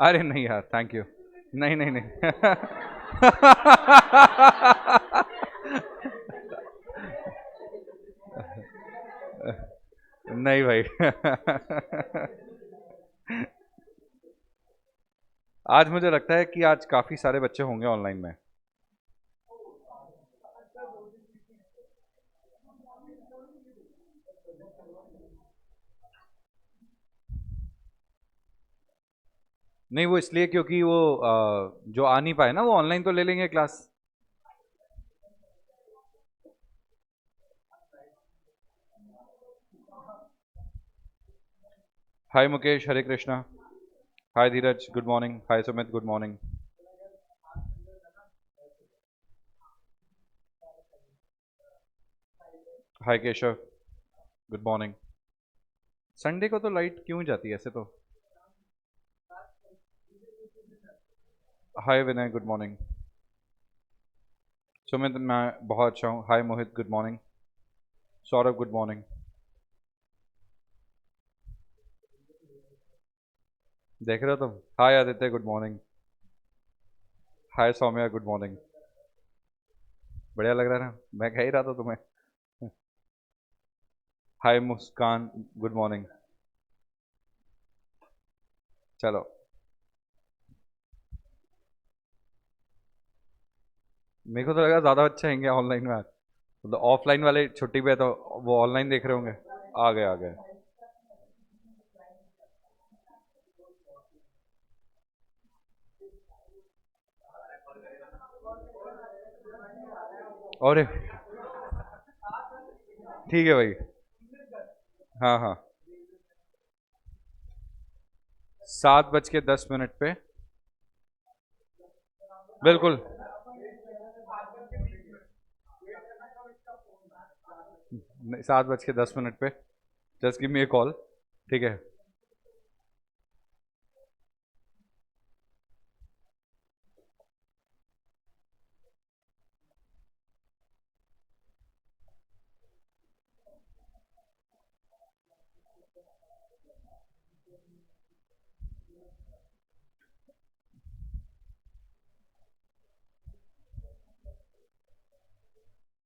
अरे नहीं यार, थैंक यू। नहीं नहीं नहीं। नहीं भाई। आज मुझे लगता है कि आज काफी सारे बच्चे होंगे ऑनलाइन में। नहीं, वो इसलिए क्योंकि वो जो आ नहीं पाए ना, वो ऑनलाइन तो ले लेंगे class. Hi Mukesh, Hare Krishna. Hi Dheeraj, good morning. Hi Sumit, good morning. Hi Keshav, good morning. Sunday को तो लाइट क्यों जाती है ऐसे तो। Hi Vinay, good morning. Sumit, मैं बहुत अच्छा हूँ। Hi Mohit, good morning. Saurabh, good morning. देख रहे हो तुम? Hi Aditya, good morning. Hi Saumya, good morning. बढ़िया लग रहा है ना, मैं कह ही रहा था तुम्हें। हाय मुस्कान, गुड मॉर्निंग। चलो। मेरे को तो लगा ज्यादा बच्चे आएंगे ऑनलाइन में आज। मतलब ऑफलाइन वाले छुट्टी पे है, तो वो ऑनलाइन देख रहे होंगे। आ गए आ गए। और ठीक है भाई। हाँ हाँ। 7:10 पे। बिल्कुल। 7:10 पे। जस्ट गिव मी ए कॉल। ठीक है।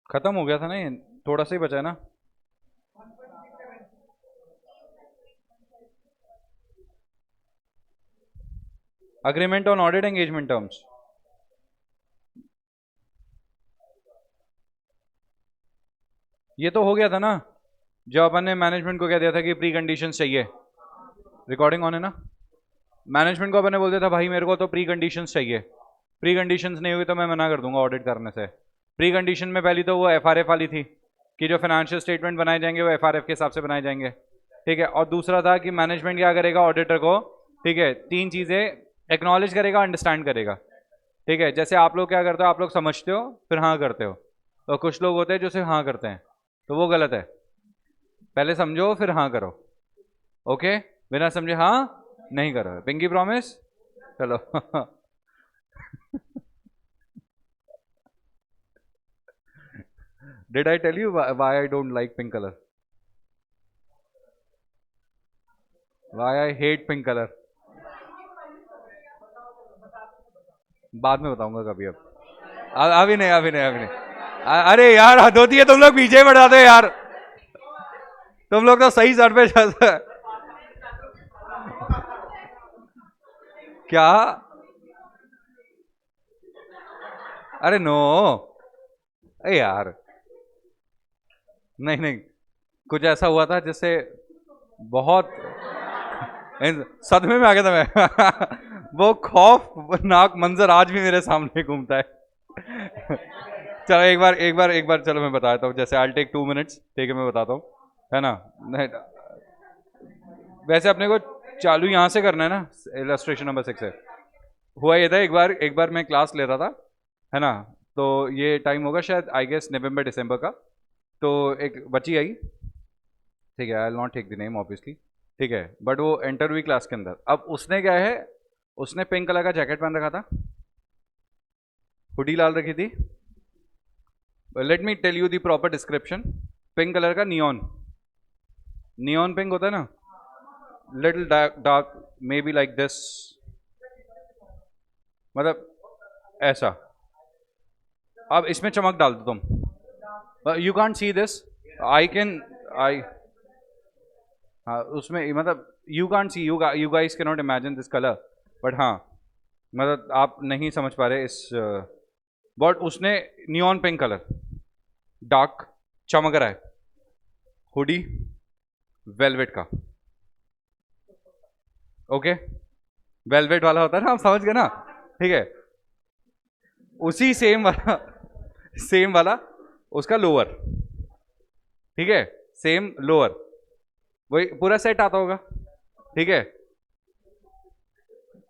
खत्म हो गया था ना ये, थोड़ा सा ही बचा है ना। Agreement on audit engagement terms. ये तो हो गया था ना, जो अपन ने मैनेजमेंट को कह दिया था कि प्री कंडीशंस चाहिए। रिकॉर्डिंग ऑन है ना। मैनेजमेंट को अपन ने बोल दिया था भाई मेरे को तो प्री कंडीशंस चाहिए। प्री कंडीशंस नहीं हुई तो मैं मना कर दूंगा ऑडिट करने से। प्री कंडीशन में पहली तो वो एफआरएफ वाली थी, कि जो फाइनेंशियल स्टेटमेंट बनाए जाएंगे वो एफआरएफ के हिसाब से बनाए जाएंगे। ठीक है। और दूसरा था कि मैनेजमेंट क्या करेगा ऑडिटर को, ठीक है, तीन चीजें एक्नॉलेज करेगा, अंडरस्टैंड करेगा। ठीक है। जैसे आप लोग क्या करते हो, आप लोग समझते हो फिर हाँ करते हो, और कुछ लोग होते हैं जो सिर्फ हाँ करते हैं, तो वो गलत है। पहले समझो फिर हाँ करो। ओके। बिना समझे हाँ नहीं करो, पिंकी प्रॉमिस। चलो। Did I tell you why I don't like pink colour? Why I hate pink colour? बाद में बताऊंगा कभी। अब अभी नहीं, अभी नहीं, अभी नहीं। अरे यार हद होती है, तुम लोग पीछे ही बढ़ाते हो यार। तुम लोग तो सही सर पे चलते हैं। क्या? अरे नो। अरे यार, नहीं नहीं, कुछ ऐसा हुआ था जिससे बहुत सदमे में आ गया था मैं। वो खौफनाक मंजर आज भी मेरे सामने घूमता है। चलो एक बार चलो मैं बताता हूँ। जैसे आई टेक 2 मिनट्स, ठीक है, मैं बताता हूँ, है ना। नहीं, वैसे अपने को चालू यहाँ से करना है ना, इलस्ट्रेशन नंबर 6 है। हुआ ये था, एक बार मैं क्लास ले रहा था, है ना। तो ये टाइम होगा शायद आई गेस नवंबर दिसंबर का। तो एक बच्ची आई, ठीक है, I will not take the name obviously. ठीक है, बट वो एंटर हुई क्लास के अंदर। अब उसने क्या है, उसने पिंक कलर का जैकेट पहन रखा था, हुडी लाल रखी थी। Let me tell you the proper description. Pink colour का नियॉन, नियॉन पिंक होता है ना, little dark dark, maybe like this, मतलब ऐसा। अब इसमें चमक डाल दो तुम, you can't see this, I can, I, हाँ उसमें मतलब you can't see, you guys can not imagine this colour, but हाँ मतलब आप नहीं समझ पा रहे इस, बट उसने नियॉन पिंक कलर, डार्क, चमक रहा है, हुडी वेलवेट का, ओके, वेलवेट वाला होता है ना, आप समझ गए ना, ठीक है, उसी सेम वाला, सेम वाला उसका लोअर, ठीक है, सेम लोअर, वही पूरा सेट आता होगा, ठीक है,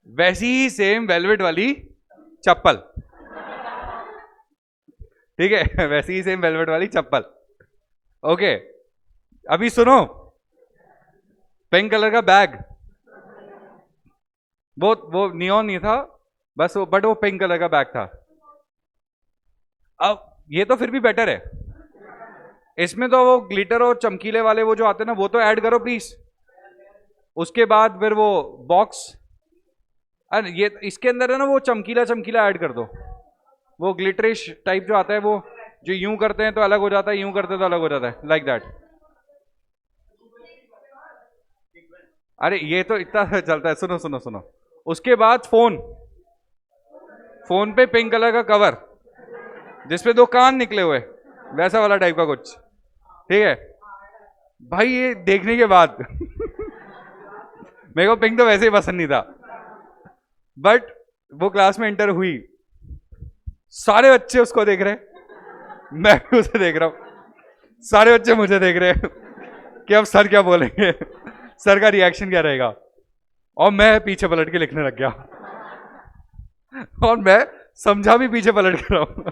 वैसी ही सेम वेलवेट वाली चप्पल, ठीक है, वैसी ही सेम वेलवेट वाली चप्पल, ओके। अभी सुनो, पिंक कलर का बैग, वो नियॉन नहीं था बस, वो बट वो पिंक कलर का बैग था। अब ये तो फिर भी बेटर है, इसमें तो वो ग्लिटर और चमकीले वाले वो जो आते हैं ना, वो तो ऐड करो प्लीज, उसके बाद फिर वो बॉक्स, अरे ये इसके अंदर है ना वो चमकीला चमकीला ऐड कर दो, वो ग्लिटरिश टाइप जो आता है, वो जो यूं करते हैं तो अलग हो जाता है, यूं करते हैं तो अलग हो जाता है, लाइक दैट। अरे ये तो इतना चलता है, सुनो सुनो सुनो, उसके बाद फोन, फोन पे पिंक कलर का कवर जिसपे दो कान निकले हुए, वैसा वाला टाइप का कुछ, ठीक है भाई। ये देखने के बाद मेरे को पिंक तो वैसे ही पसंद नहीं था, बट वो क्लास में इंटर हुई, सारे बच्चे उसको देख रहे, मैं भी उसे देख रहा हूं, सारे बच्चे मुझे देख रहे हैं कि अब सर क्या बोलेंगे, सर का रिएक्शन क्या रहेगा, और मैं पीछे पलट के लिखने लग गया, और मैं समझा भी पीछे पलट कर रहा हूं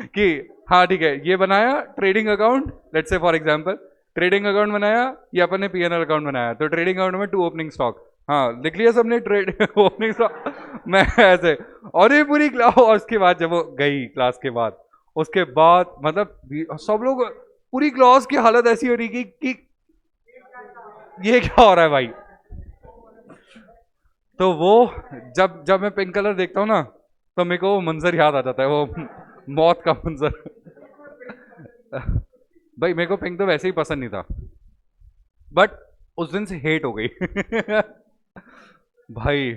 कि हाँ ठीक है, ये बनाया trading account, let's say for example trading account बनाया, ये अपन ने पीएनएल अकाउंट बनाया, तो ट्रेडिंग अकाउंट में 2 ओपनिंग स्टॉक, हाँ लिख लिया सबने ट्रेड ओपनिंग स्टॉक, मैं ऐसे, और ये पूरी क्लास, और उसके बाद जब वो गई क्लास के बाद, उसके बाद मतलब सब लोग, पूरी क्लास की हालत ऐसी हो रही कि ये क्या हो रहा है भाई। तो वो जब जब मैं पिंक कलर देखता हूँ ना, तो मेरे को वो मंजर याद आ जाता है, वो मौत का मंजर। भाई मेरे को पिंक तो वैसे ही पसंद नहीं था, बट उस दिन से हेट हो गई भाई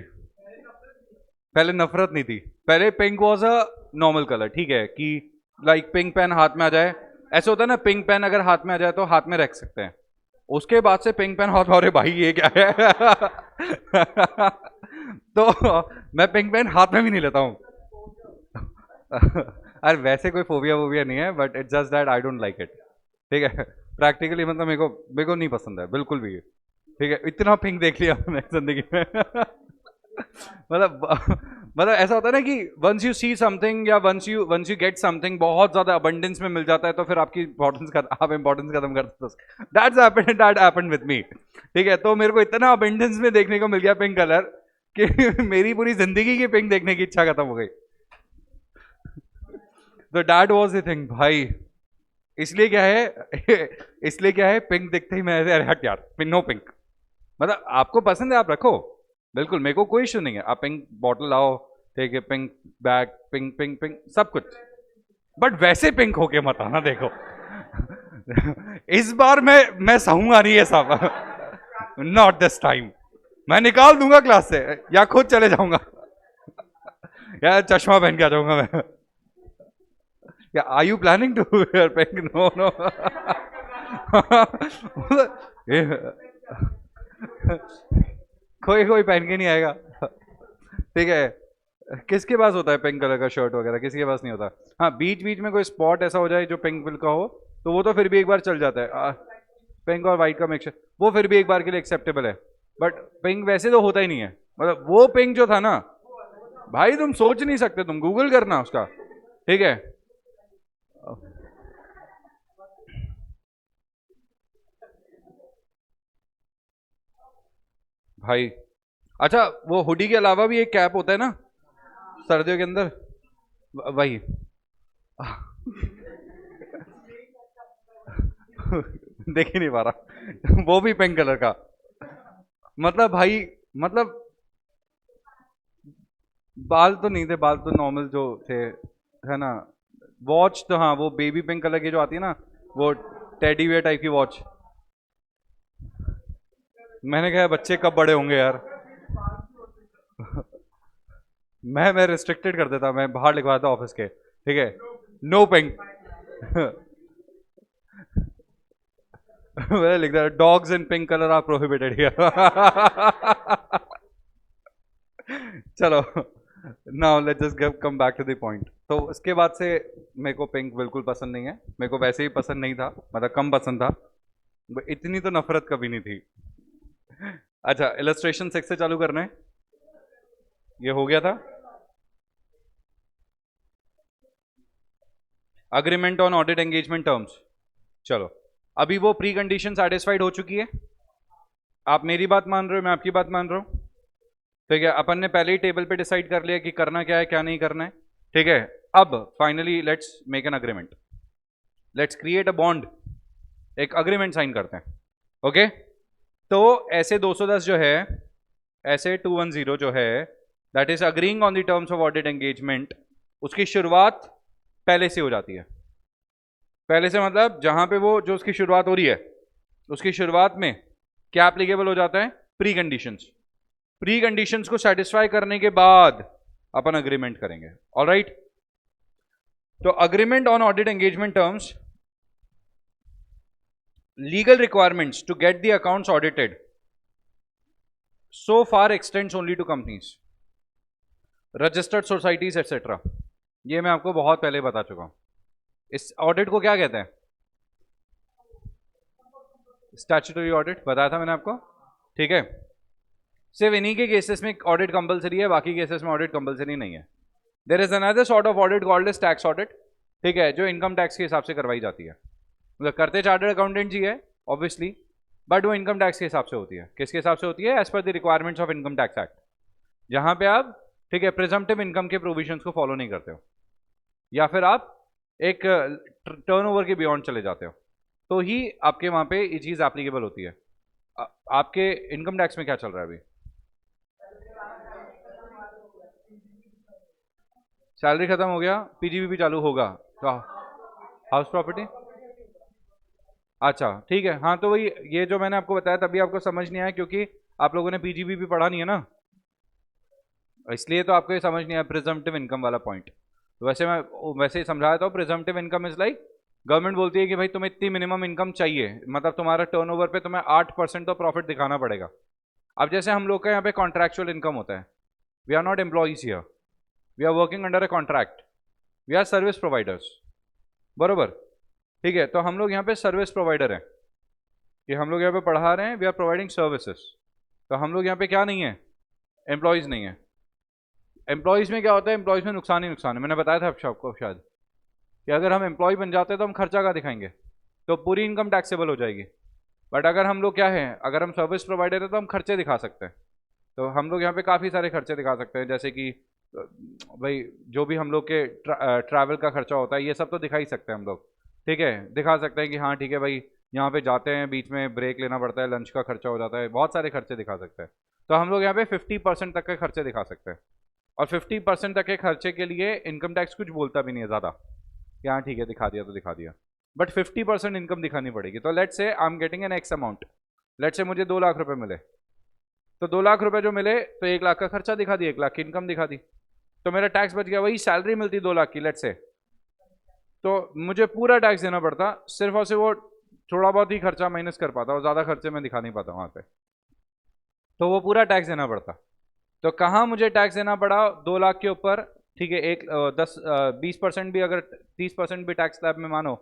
पहले नफरत नहीं थी, पहले pink was a normal colour, ठीक है कि लाइक पिंक पेन हाथ में आ जाए, ऐसे होता है ना, पिंक पेन अगर हाथ में आ जाए तो हाथ में रख सकते हैं, उसके बाद से पिंक पेन हाथ में, अरे भाई ये क्या है तो मैं पिंक पेन हाथ में भी नहीं लेता हूँ अरे वैसे कोई फोबिया वोबिया नहीं है, but it's just that I don't like it, ठीक है, प्रैक्टिकली मतलब मेरे को नहीं पसंद है बिल्कुल भी, ठीक है, इतना पिंक देख लिया मैंने जिंदगी में मतलब मतलब ऐसा होता है ना कि वंस यू सी समथिंग, या वंस यू गेट समथिंग बहुत ज्यादा अबंडेंस में मिल जाता है, तो फिर आपकी आप इंपॉर्टेंस खत्म कर देते हो, दैट हैपेंड विद मी, ठीक है, तो मेरे को इतना अबंडेंस में देखने को मिल गया पिंक कलर कि मेरी पूरी जिंदगी की पिंक देखने की इच्छा खत्म हो गई, तो दैट वाज द थिंग भाई। इसलिए क्या है इसलिए क्या है, पिंक दिखते ही मैं ऐसे, अरे हट यार नो पिंक, मतलब आपको पसंद है आप रखो, बिल्कुल मेरे को कोई इशू नहीं है, आप पिंक बॉटल लाओ, ठीक है, pink bag, pink pink pink सब कुछ, बट वैसे पिंक होके मत आना, देखो इस बार मैं सहूंगा नहीं ये सब नॉट दिस टाइम, मैं निकाल दूंगा क्लास से, या खुद चले जाऊंगा या चश्मा पहन के आ जाऊंगा मैं, या are you planning to wear pink, no no कोई कोई पहन के नहीं आएगा, ठीक है, किसके पास होता है पिंक कलर का शर्ट वगैरह, किसी के पास नहीं होता, हाँ बीच बीच में कोई स्पॉट ऐसा हो जाए जो पिंक बिल का हो, तो वो तो फिर भी एक बार चल जाता है, पिंक और वाइट का मिक्सचर, वो फिर भी एक बार के लिए एक्सेप्टेबल है, बट पिंक वैसे तो होता ही नहीं है, मतलब वो पिंक जो था ना भाई, तुम सोच नहीं सकते, तुम गूगल करना उसका, ठीक है, भाई अच्छा वो हुडी के अलावा भी एक कैप होता है ना सर्दियों के अंदर, वही देख ही नहीं पा रहा वो भी पिंक कलर का, मतलब भाई, मतलब बाल तो नहीं थे, बाल तो नॉर्मल जो थे, है ना। वॉच तो हाँ, वो बेबी पिंक कलर की जो आती है ना, वो टेडी बियर टाइप की वॉच। मैंने कहा बच्चे कब बड़े होंगे यार। मैं रिस्ट्रिक्टेड कर देता, मैं बाहर लिखवाया था ऑफिस के, ठीक है, नो पिंक। मैंने लिख दिया dogs in pink colour are prohibited here. चलो, now let's just come back to the point. तो उसके बाद से मेरे को पिंक बिल्कुल पसंद नहीं है, मेरे को वैसे ही पसंद नहीं था, मतलब कम पसंद था, इतनी तो नफरत कभी नहीं थी। अच्छा, इलस्ट्रेशन 6 से चालू करना है, ये हो गया था। Agreement on audit engagement terms, चलो, अभी वो प्री कंडीशन सेटिस्फाइड हो चुकी है। आप मेरी बात मान रहे हो, मैं आपकी बात मान रहा हूं। ठीक है, अपन ने पहले ही टेबल पे डिसाइड कर लिया कि करना क्या है क्या नहीं करना है। ठीक है, अब finally let's make an agreement, let's create a bond, एक अग्रीमेंट साइन करते हैं। ओके, तो ऐसे 210 जो है, ऐसे 210 जो है, that is agreeing on the terms of audit engagement, उसकी शुरुआत पहले से हो जाती है। पहले से मतलब जहां पे वो जो उसकी शुरुआत हो रही है, उसकी शुरुआत में क्या एप्लीकेबल हो जाता है, प्री कंडीशंस। प्री कंडीशंस को सेटिस्फाई करने के बाद अपन अग्रीमेंट करेंगे। ऑलराइट, तो agreement on audit engagement terms, legal requirements to get the accounts audited so far extends only to companies, registered societies etc. ये मैं आपको बहुत पहले बता चुका हूं। इस ऑडिट को क्या कहते हैं, स्टैट्यूटरी ऑडिट, बताया था मैंने आपको। ठीक है, सिर्फ इन्हीं के केसेस में ऑडिट कंपलसरी है, बाकी केसेस में ऑडिट कंपलसरी नहीं है। There is another sort of audit called is tax audit, ठीक है, जो इनकम टैक्स के हिसाब से करवाई जाती है। मतलब करते चार्टर्ड अकाउंटेंट जी है ऑब्वियसली, बट वो इनकम टैक्स के हिसाब से होती है। किसके हिसाब से होती है, as per the requirements of income tax act, जहां पे आप, ठीक है, प्रिजम्पटिव इनकम के प्रोविजंस को फॉलो नहीं करते हो, या फिर आप एक टर्नओवर के बियॉन्ड चले जाते हो, तो ही आपके वहां पे ये चीज एप्लीकेबल होती है। आपके इनकम टैक्स में क्या चल रहा है अभी, सैलरी खत्म हो गया, पीजीबीपी चालू होगा, तो हाउस प्रॉपर्टी। अच्छा ठीक है, हाँ तो वही, ये जो मैंने आपको बताया तभी आपको समझ नहीं आया क्योंकि आप लोगों ने पीजीबीपी पढ़ा नहीं है ना, इसलिए तो आपको ये समझ नहीं आया प्रिजम्पटिव इनकम वाला पॉइंट। तो वैसे मैं वैसे ही समझाया था, presumptive income is like, government बोलती है कि भाई तुम्हें इतनी मिनिमम इनकम चाहिए, मतलब तुम्हारा टर्नओवर पे तुम्हें 8% तो प्रॉफिट दिखाना पड़ेगा। अब जैसे हम लोग का यहाँ पे कॉन्ट्रैक्चुअल इनकम होता है, we are not employees here, we are working under a contract, we are service providers, बरोबर। ठीक है, तो हम लोग यहाँ पे सर्विस प्रोवाइडर हैं, कि हम लोग यहाँ पे पढ़ा रहे हैं, वी आर प्रोवाइडिंग सर्विसेज, तो हम लोग यहाँ पे क्या नहीं है, एम्प्लॉयज़ नहीं है। एम्प्लॉयज़ में क्या होता है, एम्प्लॉयज़ में नुकसान ही नुकसान है, मैंने बताया था आपको शायद, कि अगर हम एम्प्लॉय बन जाते हैं तो हम खर्चा का दिखाएंगे, तो पूरी इनकम टैक्सेबल हो जाएगी। बट अगर हम लोग क्या है, अगर हम सर्विस प्रोवाइडर है तो हम खर्चे दिखा सकते हैं। तो हम लोग यहाँ पे काफ़ी सारे खर्चे दिखा सकते हैं, जैसे कि भाई जो भी हम लोग के ट्रैवल का खर्चा होता है, ये सब तो दिखा ही सकते हैं हम लोग। ठीक है, दिखा सकते हैं कि हाँ ठीक है भाई, यहाँ पे जाते हैं, बीच में ब्रेक लेना पड़ता है, लंच का खर्चा हो जाता है, बहुत सारे खर्चे दिखा सकते हैं। तो हम लोग यहाँ पे 50% तक के खर्चे दिखा सकते हैं, और 50% तक के खर्चे के लिए इनकम टैक्स कुछ बोलता भी नहीं है ज़्यादा, कि हाँ ठीक है दिखा दिया तो दिखा दिया। बट 50% इनकम दिखानी पड़ेगी। तो let's say I am getting an x amount, let's say मुझे 2 लाख रुपए मिले, तो 2 लाख रुपए जो मिले तो 1 लाख का खर्चा दिखा दी, 1 लाख की इनकम दिखा दी, तो मेरा टैक्स बच गया। वही सैलरी मिलती 2 लाख की लेट्स से, तो मुझे पूरा टैक्स देना पड़ता, सिर्फ और सिर्फ वो थोड़ा बहुत ही खर्चा माइनस कर पाता, और ज़्यादा खर्चे में दिखा नहीं पाता वहाँ पे, तो वो पूरा टैक्स देना पड़ता। तो कहाँ मुझे टैक्स देना पड़ा, 2 लाख के ऊपर, ठीक है, 20% भी, अगर 30% भी टैक्स स्लैब में मानो,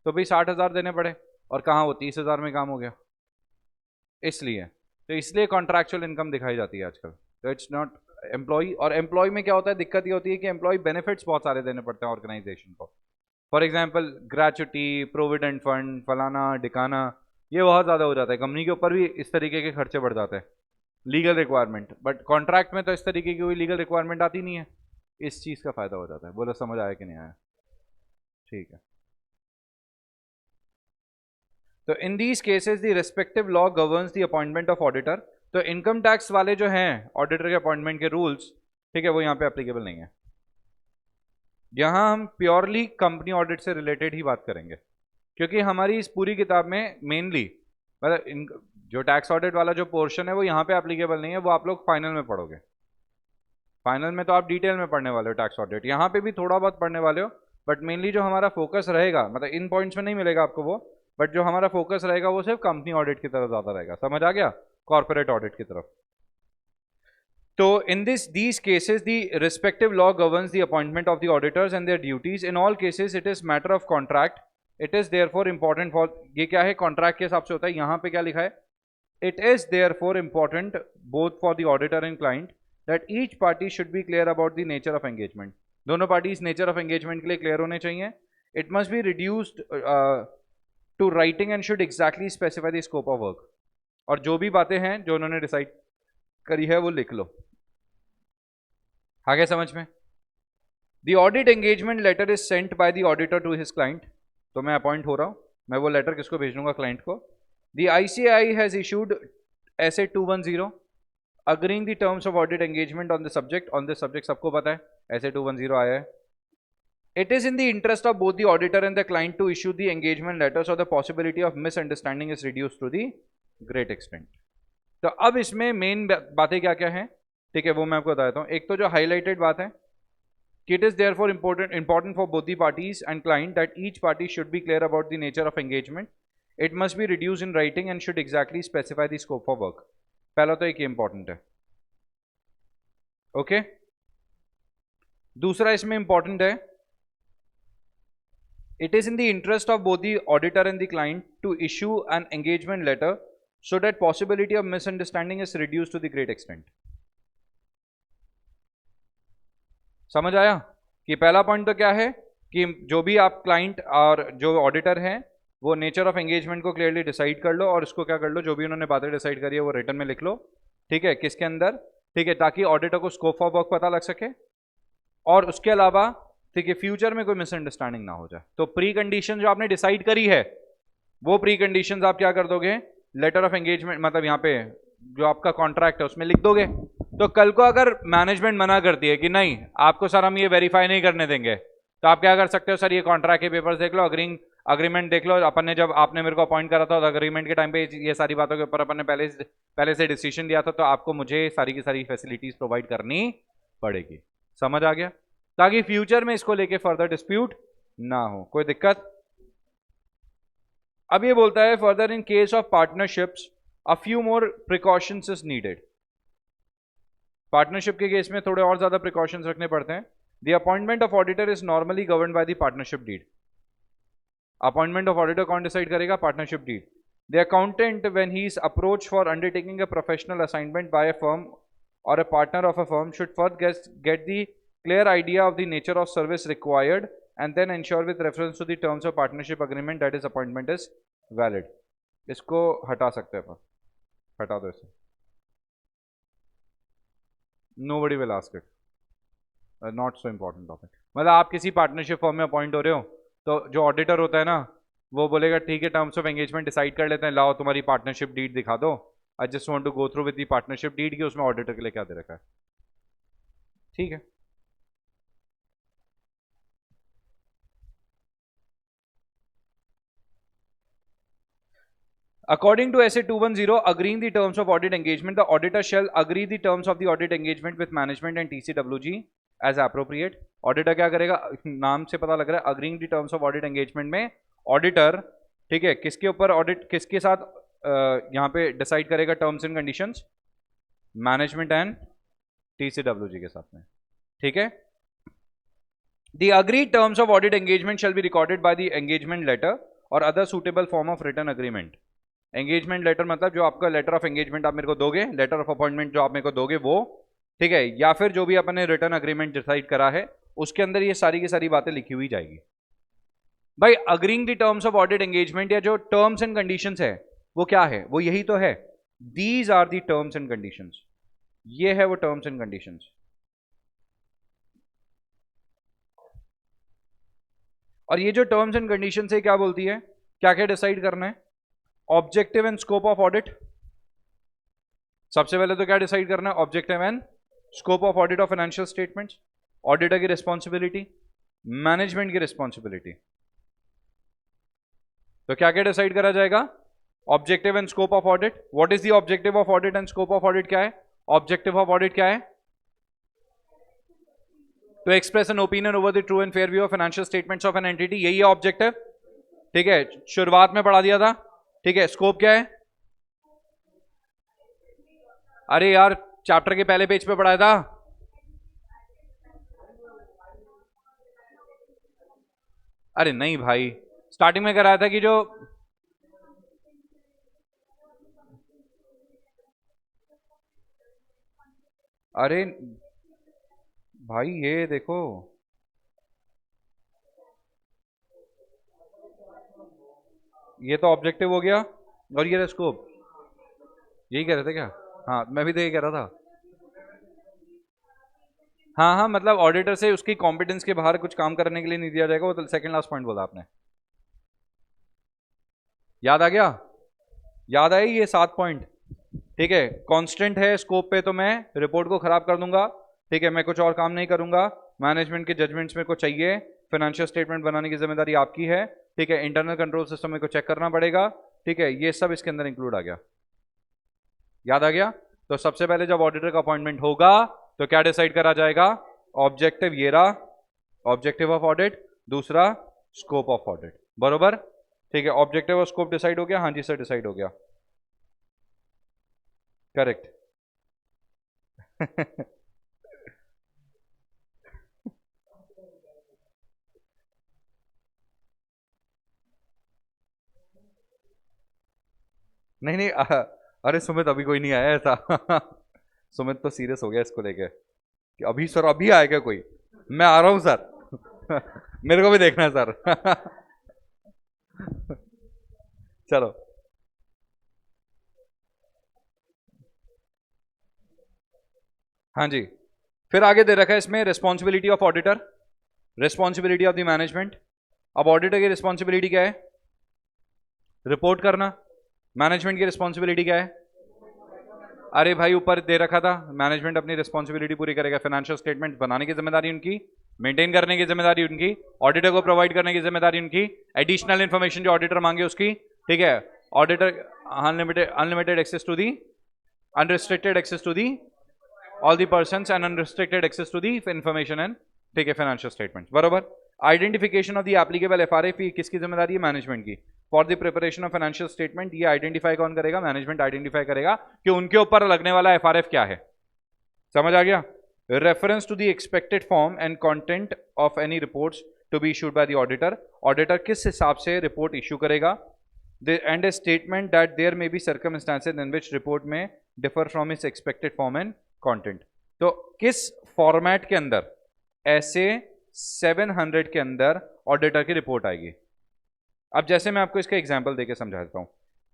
तो भी 60,000 देने पड़े, और कहाँ वो 30,000 में काम हो गया। इसलिए, तो इसलिए कॉन्ट्रैक्चुअल इनकम दिखाई जाती है आजकल, तो इट्स नॉट एम्प्लॉय। और एम्प्लॉय में क्या होता है, दिक्कत ये होती है कि एम्प्लॉय बेनिफिट्स बहुत सारे देने पड़ते हैं ऑर्गेनाइजेशन को। For example gratuity, provident fund, फलाना डिकाना, ये बहुत ज़्यादा हो जाता है, कंपनी के ऊपर भी इस तरीके के खर्चे बढ़ जाते हैं, लीगल रिक्वायरमेंट। बट कॉन्ट्रैक्ट में तो इस तरीके की कोई लीगल रिक्वायरमेंट आती नहीं है, इस चीज़ का फ़ायदा हो जाता है। बोलो समझ आया कि नहीं आया, ठीक है। तो in these cases the respective law governs the appointment of auditor. तो इनकम टैक्स वाले जो हैं ऑडिटर के अपॉइंटमेंट के रूल्स, ठीक है, वो यहाँ पे एप्लीकेबल नहीं है। यहाँ हम प्योरली कंपनी ऑडिट से रिलेटेड ही बात करेंगे, क्योंकि हमारी इस पूरी किताब में मेनली मतलब जो टैक्स ऑडिट वाला जो पोर्शन है वो यहाँ पे एप्लीकेबल नहीं है, वो आप लोग फाइनल में पढ़ोगे। फाइनल में तो आप डिटेल में पढ़ने वाले हो टैक्स ऑडिट, यहाँ पे भी थोड़ा बहुत पढ़ने वाले हो, बट मेनली जो हमारा फोकस रहेगा, मतलब इन पॉइंट्स में नहीं मिलेगा आपको वो, बट जो हमारा फोकस रहेगा वो सिर्फ कंपनी ऑडिट की तरफ ज़्यादा रहेगा। समझ आ गया? कॉर्पोरेट ऑडिट की तरफ। तो in these cases, the respective law governs the appointment of the auditors and their duties. In all cases, it is matter of contract. It is therefore important for, ये क्या है, contract के हिसाब से होता है। यहाँ पे क्या लिखा है? It is therefore important both for the auditor and client that each party should be clear about the nature of engagement. दोनों parties nature of engagement के लिए clear होने चाहिए. It must be reduced to writing and should exactly specify the scope of work. और जो भी बातें हैं जो उन्होंने डिसाइड करी है वो लिख लो। आगे समझ में? The audit engagement letter is sent by the auditor to his client. तो मैं अपॉइंट हो रहा हूं, मैं वो लेटर किसको भेज दूंगा? क्लाइंट को। The ICAI has issued SA 210 agreeing the terms of audit engagement on the subject सबको पता है, SA 210 आया है। It is in the interest of both the auditor and the client to issue the engagement letters और the possibility of misunderstanding is reduce to the great extent. तो अब इसमें main बातें क्या क्या हैं, ठीक है, वो मैं आपको बता देता हूँ। एक तो जो हाईलाइटेड बात है कि it is therefore important for both the parties and client that each party should be clear about the nature of engagement. It must be reduce in writing and should exactly specify the scope of work. पहला तो एक important है, okay. दूसरा इसमें important है, it is in the interest of both the auditor and the client to issue an engagement letter so that possibility of misunderstanding is reduced to the great extent. समझ आया कि पहला point तो क्या है कि जो भी आप क्लाइंट और जो ऑडिटर हैं वो नेचर ऑफ एंगेजमेंट को क्लियरली डिसाइड कर लो, और उसको क्या कर लो, जो भी उन्होंने बातें डिसाइड करी है वो रिटर्न में लिख लो, ठीक है, किसके अंदर, ठीक है, ताकि ऑडिटर को स्कोप ऑफ वर्क पता लग सके, और उसके अलावा ठीक है फ्यूचर में कोई मिसअंडरस्टैंडिंग ना हो जाए। तो प्री कंडीशन जो आपने डिसाइड करी है वो प्री कंडीशन आप क्या कर दोगे, लेटर ऑफ एंगेजमेंट, मतलब यहाँ पे जो आपका कॉन्ट्रैक्ट है उसमें लिख दोगे। तो कल को अगर मैनेजमेंट मना करती है कि नहीं आपको सर हम ये वेरीफाई नहीं करने देंगे, तो आप क्या कर सकते हो, सर ये कॉन्ट्रैक्ट के पेपर्स देख लो, अग्रीमेंट देख लो, अपन ने जब आपने मेरे को अपॉइंट करा था अग्रीमेंट के टाइम पे ये सारी बातों के ऊपर अपन ने पहले से डिसीजन लिया था, तो आपको मुझे सारी की सारी फैसिलिटीज प्रोवाइड करनी पड़ेगी। समझ आ गया? ताकि फ्यूचर में इसको लेके फर्दर डिस्प्यूट ना हो, कोई दिक्कत। अब ये बोलता है further in case of partnerships a few more precautions is needed. Partnership के केस में थोड़े और ज्यादा प्रिकॉशंस रखने पड़ते हैं। The appointment of auditor is normally govern by the partnership deed. Appointment of auditor कौन डिसाइड करेगा? Partnership deed. The accountant when he is approach for undertaking a professional assignment by a firm or a partner of a firm should first get the clear idea of the nature of service required and then ensure with reference to the terms of partnership agreement that his appointment is valid. इसको हटा सकते हैं, हटा दो इसे, nobody will ask it, not so important topic। मतलब आप किसी पार्टनरशिप फॉर्म में अपॉइंट हो रहे हो तो जो ऑडिटर होता है ना वो बोलेगा ठीक है टर्म्स ऑफ एंगेजमेंट डिसाइड कर लेते हैं, लाओ तुम्हारी पार्टनरशिप डीड दिखा दो, I just want to go through with the partnership deed की उसमें ऑडिटर के लिए क्या दे रखा है, ठीक है। According to SA 210, agreeing the terms of audit engagement, the auditor shall agree the terms of the audit engagement with management and TCWG as appropriate. Auditor क्या करेगा? नाम से पता लग रहा है agreeing the terms of audit engagement में auditor, ठीक है, किसके ऊपर ऑडिट, किसके साथ यहाँ पे डिसाइड करेगा terms and conditions? Management and TCWG के साथ में, ठीक है। The agreed terms of audit engagement shall be recorded by the engagement letter or other suitable form of written agreement. Engagement letter मतलब जो आपका लेटर ऑफ एंगेजमेंट आप मेरे को दोगे, लेटर ऑफ अपॉइंटमेंट जो आप मेरे को दोगे वो, ठीक है, या फिर जो भी अपने रिटर्न अग्रीमेंट डिसाइड करा है उसके अंदर ये सारी की सारी बातें लिखी हुई जाएगी। भाई agreeing the terms of audit engagement या जो टर्म्स एंड कंडीशंस है वो क्या है? वो यही तो है, these are the terms and conditions, ये है वो टर्म्स एंड कंडीशंस। और ये जो टर्म्स एंड कंडीशंस है क्या बोलती है, क्या क्या डिसाइड करना है? Objective and scope of audit. सबसे पहले तो क्या डिसाइड करना है? Objective and scope of audit of financial statements, auditor की रिस्पॉन्सिबिलिटी, मैनेजमेंट की रिस्पॉन्सिबिलिटी। तो क्या क्या डिसाइड करा जाएगा? Objective and scope of audit. What is the objective of audit and scope of audit क्या है? ऑब्जेक्टिव ऑफ ऑडिट क्या है? तो express an opinion over the true and fair view of financial statements of an entity, यही है objective. ठीक है, शुरुआत में पढ़ा दिया था। ठीक है, स्कोप क्या है? अरे यार, चैप्टर के पहले पेज पे पढ़ाया था। अरे नहीं भाई, स्टार्टिंग में कराया था कि जो अरे भाई ये देखो, ये तो ऑब्जेक्टिव हो गया और ये स्कोप, यही कह रहे थे क्या? हाँ, मैं भी तो यही कह रहा था। हाँ हाँ, मतलब ऑडिटर से उसकी कॉम्पिटेंस के बाहर कुछ काम करने के लिए नहीं दिया जाएगा, वो तो सेकंड लास्ट पॉइंट बोला आपने। याद आ गया? याद आई ये 7 पॉइंट? ठीक है, कांस्टेंट है स्कोप पे तो मैं रिपोर्ट को खराब कर दूंगा। ठीक है, मैं कुछ और काम नहीं करूंगा। मैनेजमेंट के जजमेंट्स मेरे को चाहिए, फाइनेंशियल स्टेटमेंट बनाने की जिम्मेदारी आपकी है। ठीक है, इंटरनल कंट्रोल सिस्टम मेरे को चेक करना पड़ेगा। ठीक है, ये सब इसके अंदर इंक्लूड आ गया। याद आ गया? तो सबसे पहले जब ऑडिटर का अपॉइंटमेंट होगा तो क्या डिसाइड करा जाएगा? ऑब्जेक्टिव ये रहा, ऑब्जेक्टिव ऑफ ऑडिट, दूसरा स्कोप ऑफ ऑडिट, बरोबर। ठीक है, ऑब्जेक्टिव और स्कोप डिसाइड हो गया? हाँ जी सर, डिसाइड हो गया, करेक्ट। नहीं नहीं, अरे सुमित अभी कोई नहीं आया ऐसा। सुमित तो सीरियस हो गया इसको लेके कि अभी सर अभी आएगा कोई, मैं आ रहा हूं सर। मेरे को भी देखना है सर। चलो, हाँ जी। फिर आगे दे रखा है इसमें responsibility of auditor, responsibility of the management. अब ऑडिटर की रिस्पॉन्सिबिलिटी क्या है? रिपोर्ट करना। मैनेजमेंट की रिस्पॉन्सिबिलिटी क्या है? अरे भाई ऊपर दे रखा था, मैनेजमेंट अपनी रिस्पॉन्सिबिलिटी पूरी करेगा, फाइनेंशियल स्टेटमेंट बनाने की जिम्मेदारी उनकी, मेंटेन करने की जिम्मेदारी उनकी, ऑडिटर को प्रोवाइड करने की जिम्मेदारी उनकी, एडिशनल इंफॉर्मेशन जो ऑडिटर मांगे उसकी। ठीक है, auditor unlimited unlimited access to the, unrestricted access to the all the persons and unrestricted access to the information and, ठीक है, फाइनेंशियल स्टेटमेंट, बरोबर। Identification of the applicable FRF किसकी जिम्मेदारी है? मैनेजमेंट की। For the preparation of financial statement, ये identify कौन करेगा? मैनेजमेंट आइडेंटिफाई करेगा कि उनके ऊपर लगने वाला एफआरएफ क्या है। समझ आ गया? Reference to the expected form and content of any reports to be issued by the auditor, auditor किस हिसाब से रिपोर्ट इशू करेगा। And a statement that there may be circumstances in which report may differ from its expected form and content. तो किस format के अंदर ऐसे 700 के अंदर ऑडिटर की रिपोर्ट आएगी। अब जैसे मैं आपको इसका एग्जांपल देके समझा देता हूं,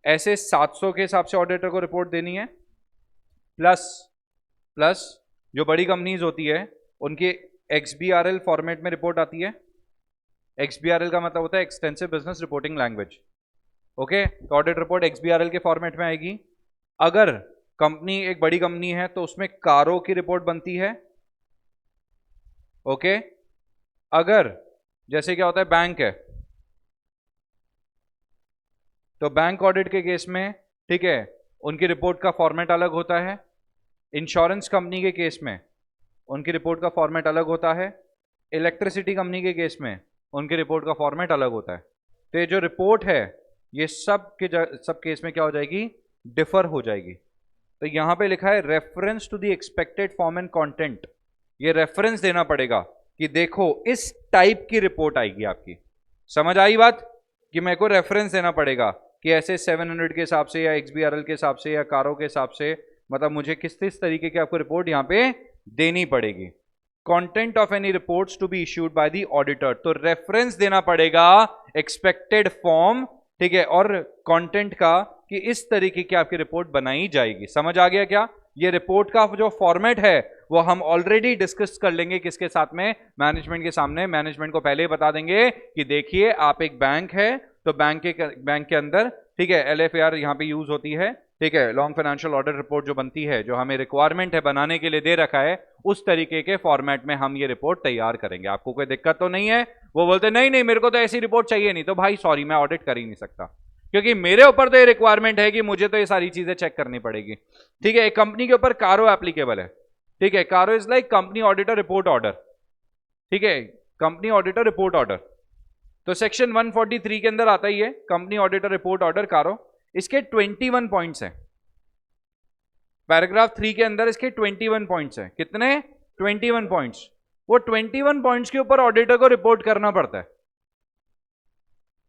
ऐसे 700 के हिसाब से ऑडिटर को रिपोर्ट देनी है, प्लस प्लस जो बड़ी कंपनीज होती है उनकी XBRL फॉर्मेट में रिपोर्ट आती है। XBRL का मतलब होता है extensive business reporting language. Okay, तो ऑडिट रिपोर्ट XBRL के फॉर्मेट में आएगी। अगर कंपनी एक बड़ी कंपनी है तो उसमें कारों की रिपोर्ट बनती है। ओके, अगर जैसे क्या होता है बैंक है तो बैंक ऑडिट के केस में, ठीक है, उनकी रिपोर्ट का फॉर्मेट अलग होता है। इंश्योरेंस कंपनी के केस में उनकी रिपोर्ट का फॉर्मेट अलग होता है। इलेक्ट्रिसिटी कंपनी के केस में उनकी रिपोर्ट का फॉर्मेट अलग होता है। तो ये जो रिपोर्ट है ये सब केस में क्या हो जाएगी? डिफर हो जाएगी। तो यहां पे लिखा है reference to the expected form and content, ये रेफरेंस देना पड़ेगा कि देखो इस टाइप की रिपोर्ट आएगी आपकी। समझ आई बात? कि मेरे को रेफरेंस देना पड़ेगा कि ऐसे 700 के हिसाब से या XBRL के हिसाब से या कारों के हिसाब से, मतलब मुझे किस तरीके की आपको रिपोर्ट यहां पे देनी पड़ेगी। Content of any reports to be issued by the auditor, तो रेफरेंस देना पड़ेगा एक्सपेक्टेड फॉर्म, ठीक है, और कंटेंट का कि इस तरीके की आपकी रिपोर्ट बनाई जाएगी। समझ आ गया क्या? ये रिपोर्ट का जो फॉर्मेट है वो हम ऑलरेडी डिस्कस कर लेंगे किसके साथ में? मैनेजमेंट के सामने। मैनेजमेंट को पहले ही बता देंगे कि देखिए आप एक बैंक है तो बैंक के अंदर, ठीक है, LFAR यहां पे यूज होती है, ठीक है, लॉन्ग फाइनेंशियल ऑडिट रिपोर्ट जो बनती है, जो हमें रिक्वायरमेंट है बनाने के लिए दे रखा है, उस तरीके के फॉर्मेट में हम ये रिपोर्ट तैयार करेंगे। आपको कोई दिक्कत तो नहीं है? वो बोलते नहीं नहीं मेरे को तो ऐसी रिपोर्ट चाहिए नहीं, तो भाई सॉरी मैं ऑडिट कर ही नहीं सकता, क्योंकि मेरे ऊपर तो ये रिक्वायरमेंट है कि मुझे तो ये सारी चीजें चेक करनी पड़ेगी। ठीक है, एक कंपनी के ऊपर कारो एप्लीकेबल है। ठीक है, कारो is like company auditor report order. ठीक है, कंपनी ऑडिटर रिपोर्ट ऑर्डर, तो सेक्शन 143 के अंदर आता ही है कंपनी ऑडिटर रिपोर्ट ऑर्डर कारो। इसके 21 पॉइंट्स हैं, पैराग्राफ 3 के अंदर इसके 21 पॉइंट्स हैं। कितने? 21 पॉइंट्स। वो 21 पॉइंट्स के ऊपर ऑडिटर को रिपोर्ट करना पड़ता है।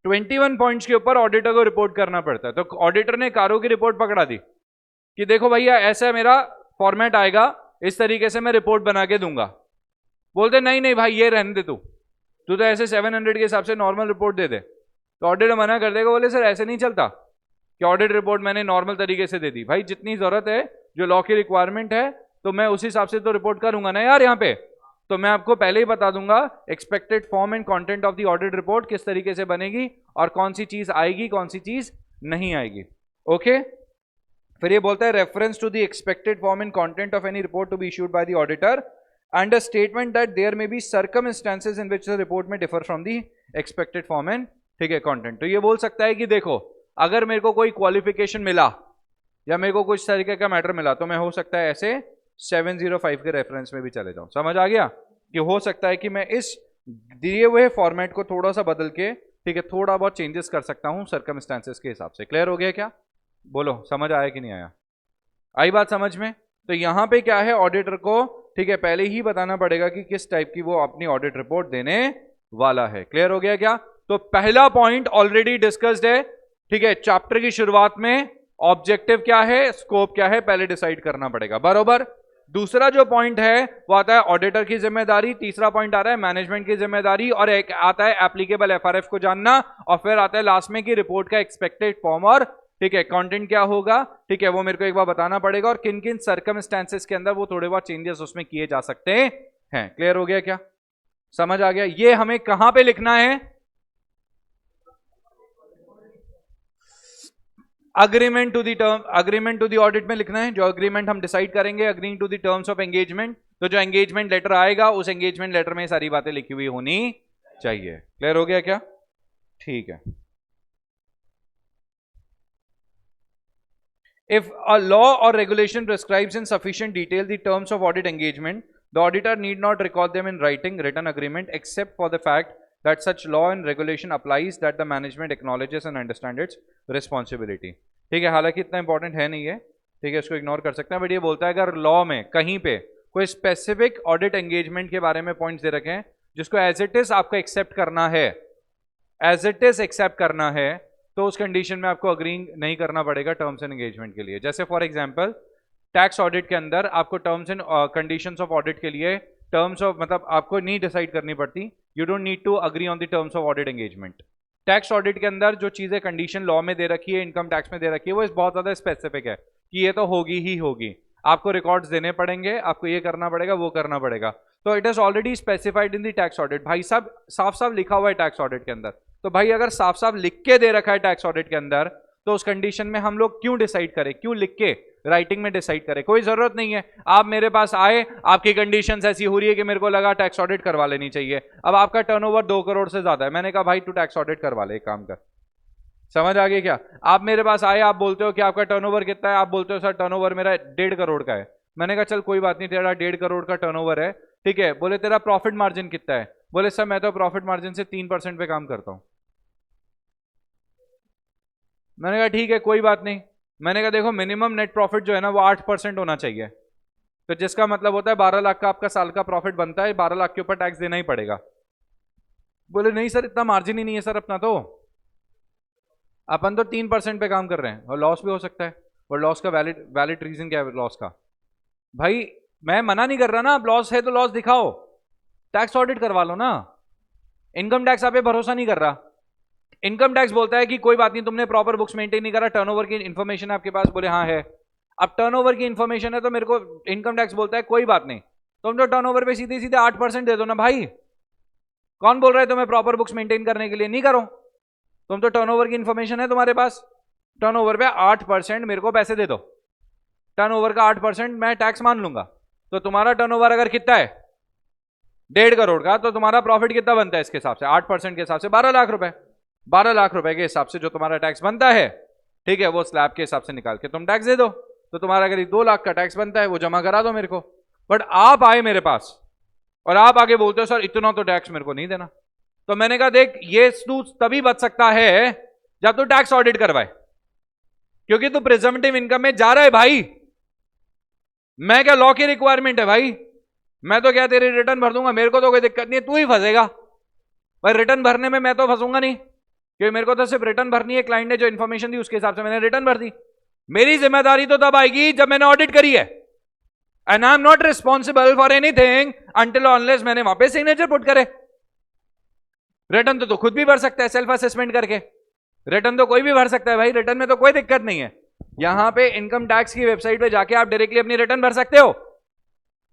21 पॉइंट्स के ऊपर ऑडिटर को रिपोर्ट करना पड़ता है। तो ऑडिटर ने कारो की रिपोर्ट पकड़ा दी कि देखो भैया ऐसा मेरा फॉर्मेट आएगा, इस तरीके से मैं रिपोर्ट बना के दूंगा। बोलते नहीं नहीं भाई ये रहने दे, तू तो ऐसे 700 के हिसाब से नॉर्मल रिपोर्ट दे दे। तो ऑडिटर मना कर देगा, बोले सर ऐसे नहीं चलता कि ऑडिट रिपोर्ट मैंने नॉर्मल तरीके से दे दी। भाई जितनी जरूरत है, जो लॉ की रिक्वायरमेंट है, तो मैं उस हिसाब से तो रिपोर्ट करूंगा ना यार यहाँ पे। तो मैं आपको पहले ही बता दूंगा expected form and content of the audit report किस तरीके से बनेगी और कौन सी चीज आएगी कौन सी चीज नहीं आएगी। ओके, फिर ये बोलता है reference to the expected form and content of any report to be issued by the auditor and a statement that there may be circumstances in which the report may differ from the expected form and ठीक है content. तो ये बोल सकता है कि देखो अगर मेरे को कोई क्वालिफिकेशन मिला या मेरे को कुछ तरीके का मैटर मिला, तो मैं हो सकता है ऐसे 705 के रेफरेंस में भी चले जाऊं। समझ आ गया कि हो सकता है कि मैं इस दिए हुए फॉर्मेट को थोड़ा सा बदल के, ठीक है, थोड़ा बहुत चेंजेस कर सकता हूं सर्कमस्टांसेस के हिसाब से। क्लियर हो गया क्या? बोलो समझ आया कि नहीं आया? आई बात समझ में? तो यहां पे क्या है, ऑडिटर को ठीक है पहले ही बताना पड़ेगा कि किस टाइप की वो अपनी ऑडिट रिपोर्ट देने वाला है। क्लियर हो गया क्या? तो पहला पॉइंट ऑलरेडी डिस्कस्ड है। ठीक है, चैप्टर की शुरुआत में ऑब्जेक्टिव क्या है, स्कोप क्या है, पहले डिसाइड करना पड़ेगा, बरोबर। दूसरा जो पॉइंट है वो आता है ऑडिटर की जिम्मेदारी, तीसरा पॉइंट आ रहा है मैनेजमेंट की जिम्मेदारी, और एक आता है एप्लीकेबल एफआरएफ को जानना, और फिर आता है लास्ट में कि रिपोर्ट का एक्सपेक्टेड फॉर्म और ठीक है कंटेंट क्या होगा। ठीक है, वो मेरे को एक बार बताना पड़ेगा और किन किन सर्कमस्टेंसेस के अंदर वो थोड़े बहुत चेंजेस उसमें किए जा सकते हैं। क्लियर हो गया क्या? समझ आ गया? ये हमें कहां पे लिखना है? Agreement to the term, agreement to the audit में लिखना है। जो अग्रीमेंट हम डिसाइड करेंगे, agreeing to the terms of engagement, तो जो एंगेजमेंट लेटर आएगा उस एंगेजमेंट लेटर में सारी बातें लिखी हुई होनी चाहिए। क्लियर हो गया क्या? ठीक है। If a law or regulation prescribes in sufficient detail the terms of audit engagement, the auditor need not record them in written agreement, except for the fact that such law and regulation applies that the management acknowledges and understands its responsibility. ठीक है, हालांकि इतना important है नहीं है, ठीक है, इसको इग्नोर कर सकते हैं। बट ये बोलता है अगर लॉ में कहीं पे कोई स्पेसिफिक ऑडिट एंगेजमेंट के बारे में पॉइंट्स दे रखे हैं जिसको एज इट इज आपको एक्सेप्ट करना है, एज इट इज एक्सेप्ट करना है, तो उस कंडीशन में आपको अग्री नहीं करना पड़ेगा टर्म्स एंड एंगेजमेंट के लिए। जैसे फॉर एग्जांपल टैक्स ऑडिट के अंदर आपको terms and conditions of audit के लिए टर्म्स ऑफ मतलब आपको नहीं डिसाइड करनी पड़ती, you don't need to agree on the terms of audit engagement. Tax audit के अंदर जो चीजें कंडीशन लॉ में दे रखी है, इनकम टैक्स में दे रखी है, वो बहुत ज्यादा स्पेसिफिक है कि ये तो होगी ही होगी, आपको रिकॉर्ड्स देने पड़ेंगे, आपको ये करना पड़ेगा, वो करना पड़ेगा। तो it is already specified in the tax audit. भाई साहब साफ साफ लिखा हुआ है टैक्स ऑडिट के अंदर। तो भाई अगर साफ साफ लिख के दे रखा है टैक्स ऑडिट के अंदर, तो उस कंडीशन में हम लोग क्यों डिसाइड करें, क्यों लिख के राइटिंग में डिसाइड करें? कोई जरूरत नहीं है। आप मेरे पास आए, आपकी कंडीशंस ऐसी हो रही है कि मेरे को लगा टैक्स ऑडिट करवा लेनी चाहिए। अब आपका टर्नओवर 2 करोड़ से ज्यादा है, मैंने कहा भाई तू टैक्स ऑडिट करवा ले, एक काम कर। समझ आ गया क्या? आप मेरे पास आए, आप बोलते हो कि आपका टर्नओवर कितना है, आप बोलते हो सर टर्नओवर मेरा 1.5 करोड़ का है। मैंने कहा चल कोई बात नहीं, तेरा 1.5 करोड़ का टर्नओवर है, ठीक है। बोले तेरा प्रॉफिट मार्जिन कितना है? बोले सर मैं तो प्रॉफिट मार्जिन से 3% पे काम करता हूं। मैंने कहा ठीक है कोई बात नहीं। मैंने कहा देखो मिनिमम नेट प्रॉफिट जो है ना वो 8% होना चाहिए, तो जिसका मतलब होता है 12 लाख का आपका साल का प्रॉफिट बनता है, 12 लाख के ऊपर टैक्स देना ही पड़ेगा। बोले नहीं सर इतना मार्जिन ही नहीं है सर अपना, तो अपन तो 3% पे काम कर रहे हैं और लॉस भी हो सकता है। और लॉस का वैलिड रीजन क्या है लॉस का? भाई मैं मना नहीं कर रहा ना, अब लॉस है तो लॉस दिखाओ, टैक्स ऑडिट करवा लो ना। इनकम टैक्स आप पे भरोसा नहीं कर रहा, इनकम टैक्स बोलता है कि कोई बात नहीं तुमने प्रॉपर बुक्स मेंटेन नहीं करा, टर्नओवर की इन्फॉर्मेशन आपके पास, बोले हाँ है। अब टर्नओवर की इन्फॉर्मेशन है तो मेरे को इनकम टैक्स बोलता है कोई बात नहीं, तुम तो टर्नओवर पे सीधे सीधे 8% दे दो ना भाई। कौन बोल रहा है तुम्हें प्रॉपर बुक्स मेंटेन करने के लिए? नहीं करो, तुम तो टर्नओवर की इन्फॉर्मेशन है तुम्हारे पास, टर्नओवर पे 8% मेरे को पैसे दे दो, टर्नओवर का 8% मैं टैक्स मान लूंगा। तो तुम्हारा टर्नओवर अगर कितना है 1.5 करोड़ का, तो तुम्हारा प्रॉफिट कितना बनता है इसके हिसाब से 8% के हिसाब से 12 लाख रुपए। 12 लाख रुपए के हिसाब से जो तुम्हारा टैक्स बनता है, ठीक है, वो स्लैब के हिसाब से निकाल के तुम टैक्स दे दो। तो तुम्हारा अगर 2 लाख का टैक्स बनता है वो जमा करा दो मेरे को। बट आप आए मेरे पास और आप आगे बोलते हो सर इतना तो टैक्स मेरे को नहीं देना। तो मैंने कहा देख ये तू तभी बच सकता है जब तू टैक्स ऑडिट करवाए, क्योंकि तू प्रिजम्पटिव इनकम में जा रहा है भाई। मैं क्या लॉ की रिक्वायरमेंट है भाई, मैं तो क्या तेरी रिटर्न भर दूंगा, मेरे को तो कोई दिक्कत नहीं है, तू ही फंसेगा भाई। रिटर्न भरने में मैं तो फंसूंगा नहीं, क्योंकि मेरे को तो सिर्फ रिटर्न भरनी है। क्लाइंट ने जो इन्फॉर्मेशन दी उसके हिसाब से मैंने रिटर्न भर दी। मेरी जिम्मेदारी तो तब आएगी जब मैंने ऑडिट करी है, and I am not responsible for anything until unless मैंने वहां पे सिग्नेचर पुट करे। रिटर्न तो खुद भी भर सकता है सेल्फ असेसमेंट करके, रिटर्न तो कोई भी भर सकता है भाई, रिटर्न में तो कोई दिक्कत नहीं है। यहां पे इनकम टैक्स की वेबसाइट पे जाके आप डायरेक्टली अपनी रिटर्न भर सकते हो,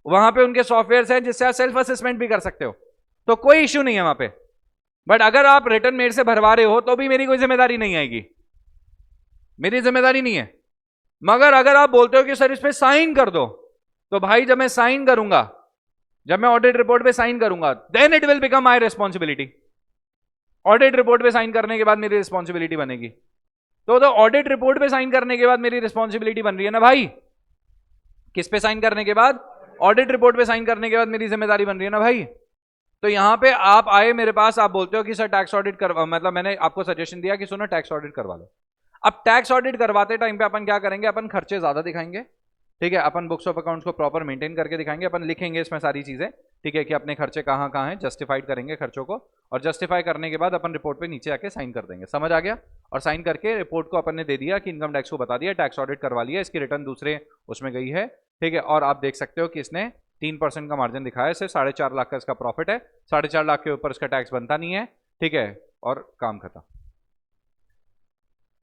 वहां पे उनके सॉफ्टवेयर हैं जिससे आप सेल्फ असेसमेंट भी कर सकते हो, तो कोई इश्यू नहीं है वहां पे। बट अगर आप रिटर्न मेरे से भरवा रहे हो तो भी मेरी कोई जिम्मेदारी नहीं आएगी, मेरी जिम्मेदारी नहीं है। मगर अगर आप बोलते हो कि सर इस पे साइन कर दो, तो भाई जब मैं साइन करूंगा, जब मैं ऑडिट रिपोर्ट पे साइन करूंगा, then it will become my responsibility. Audit report पे साइन करने के बाद मेरी रिस्पॉन्सिबिलिटी बनेगी। तो ऑडिट रिपोर्ट पे साइन करने के बाद मेरी रिस्पॉन्सिबिलिटी बन रही है ना भाई। किस पे साइन करने के बाद? ऑडिट रिपोर्ट पे साइन करने के बाद मेरी जिम्मेदारी बन रही है ना भाई। तो यहां पे आप आए मेरे पास, आप बोलते हो कि सर टैक्स ऑडिट करवा, मतलब मैंने आपको सजेशन दिया कि सुनो टैक्स ऑडिट करवा लो। अब टैक्स ऑडिट करवाते टाइम पे अपन क्या करेंगे, अपन खर्चे ज्यादा दिखाएंगे, ठीक है, अपन बुक्स ऑफ अकाउंट्स को प्रॉपर मेंटेन करके दिखाएंगे, अपन लिखेंगे इसमें सारी चीजें, ठीक है, कि अपने खर्चे कहाँ कहाँ हैं, जस्टिफाइड करेंगे खर्चों को, और जस्टिफाई करने के बाद अपन रिपोर्ट पे नीचे आके साइन कर देंगे। समझ आ गया? और साइन करके रिपोर्ट को अपन ने दे दिया कि इनकम टैक्स को बता दिया, टैक्स ऑडिट करवा लिया, इसकी रिटर्न दूसरे उसमें गई है, ठीक है। और आप देख सकते हो कि इसने 3% का मार्जिन दिखाया, सिर्फ 4.5 लाख का इसका प्रॉफिट है, 4.5 लाख के ऊपर इसका टैक्स बनता नहीं है, ठीक है, और काम खत्म।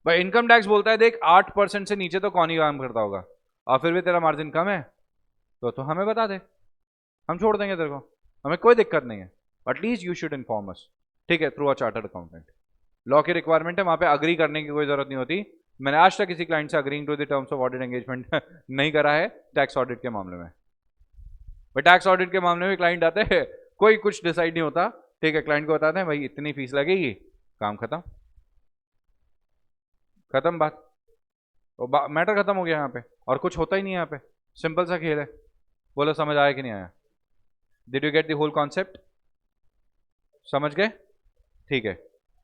भाई इनकम टैक्स बोलता है देख 8% से नीचे तो कौन ही काम करता होगा, और फिर भी तेरा मार्जिन कम है, तो हमें बता दे, हम छोड़ देंगे तेरे को, हमें कोई दिक्कत नहीं है। At least you should inform us, ठीक है, through a chartered accountant. Law की रिक्वायरमेंट है, वहां पे अग्री करने की कोई जरूरत नहीं होती। मैंने आज तक किसी क्लाइंट से agreeing to the terms of audit engagement नहीं करा है टैक्स ऑडिट के मामले में। टैक्स ऑडिट के मामले में क्लाइंट आते हैं, कोई कुछ डिसाइड नहीं होता, ठीक है, क्लाइंट को बताते हैं भाई इतनी फीस लगेगी, काम खत्म, खत्म बात, तो मैटर खत्म हो गया यहाँ पे, और कुछ होता ही नहीं है यहाँ पे, सिंपल सा खेल है। बोलो समझ आया कि नहीं आया? Did you get the whole concept? समझ गए? ठीक है।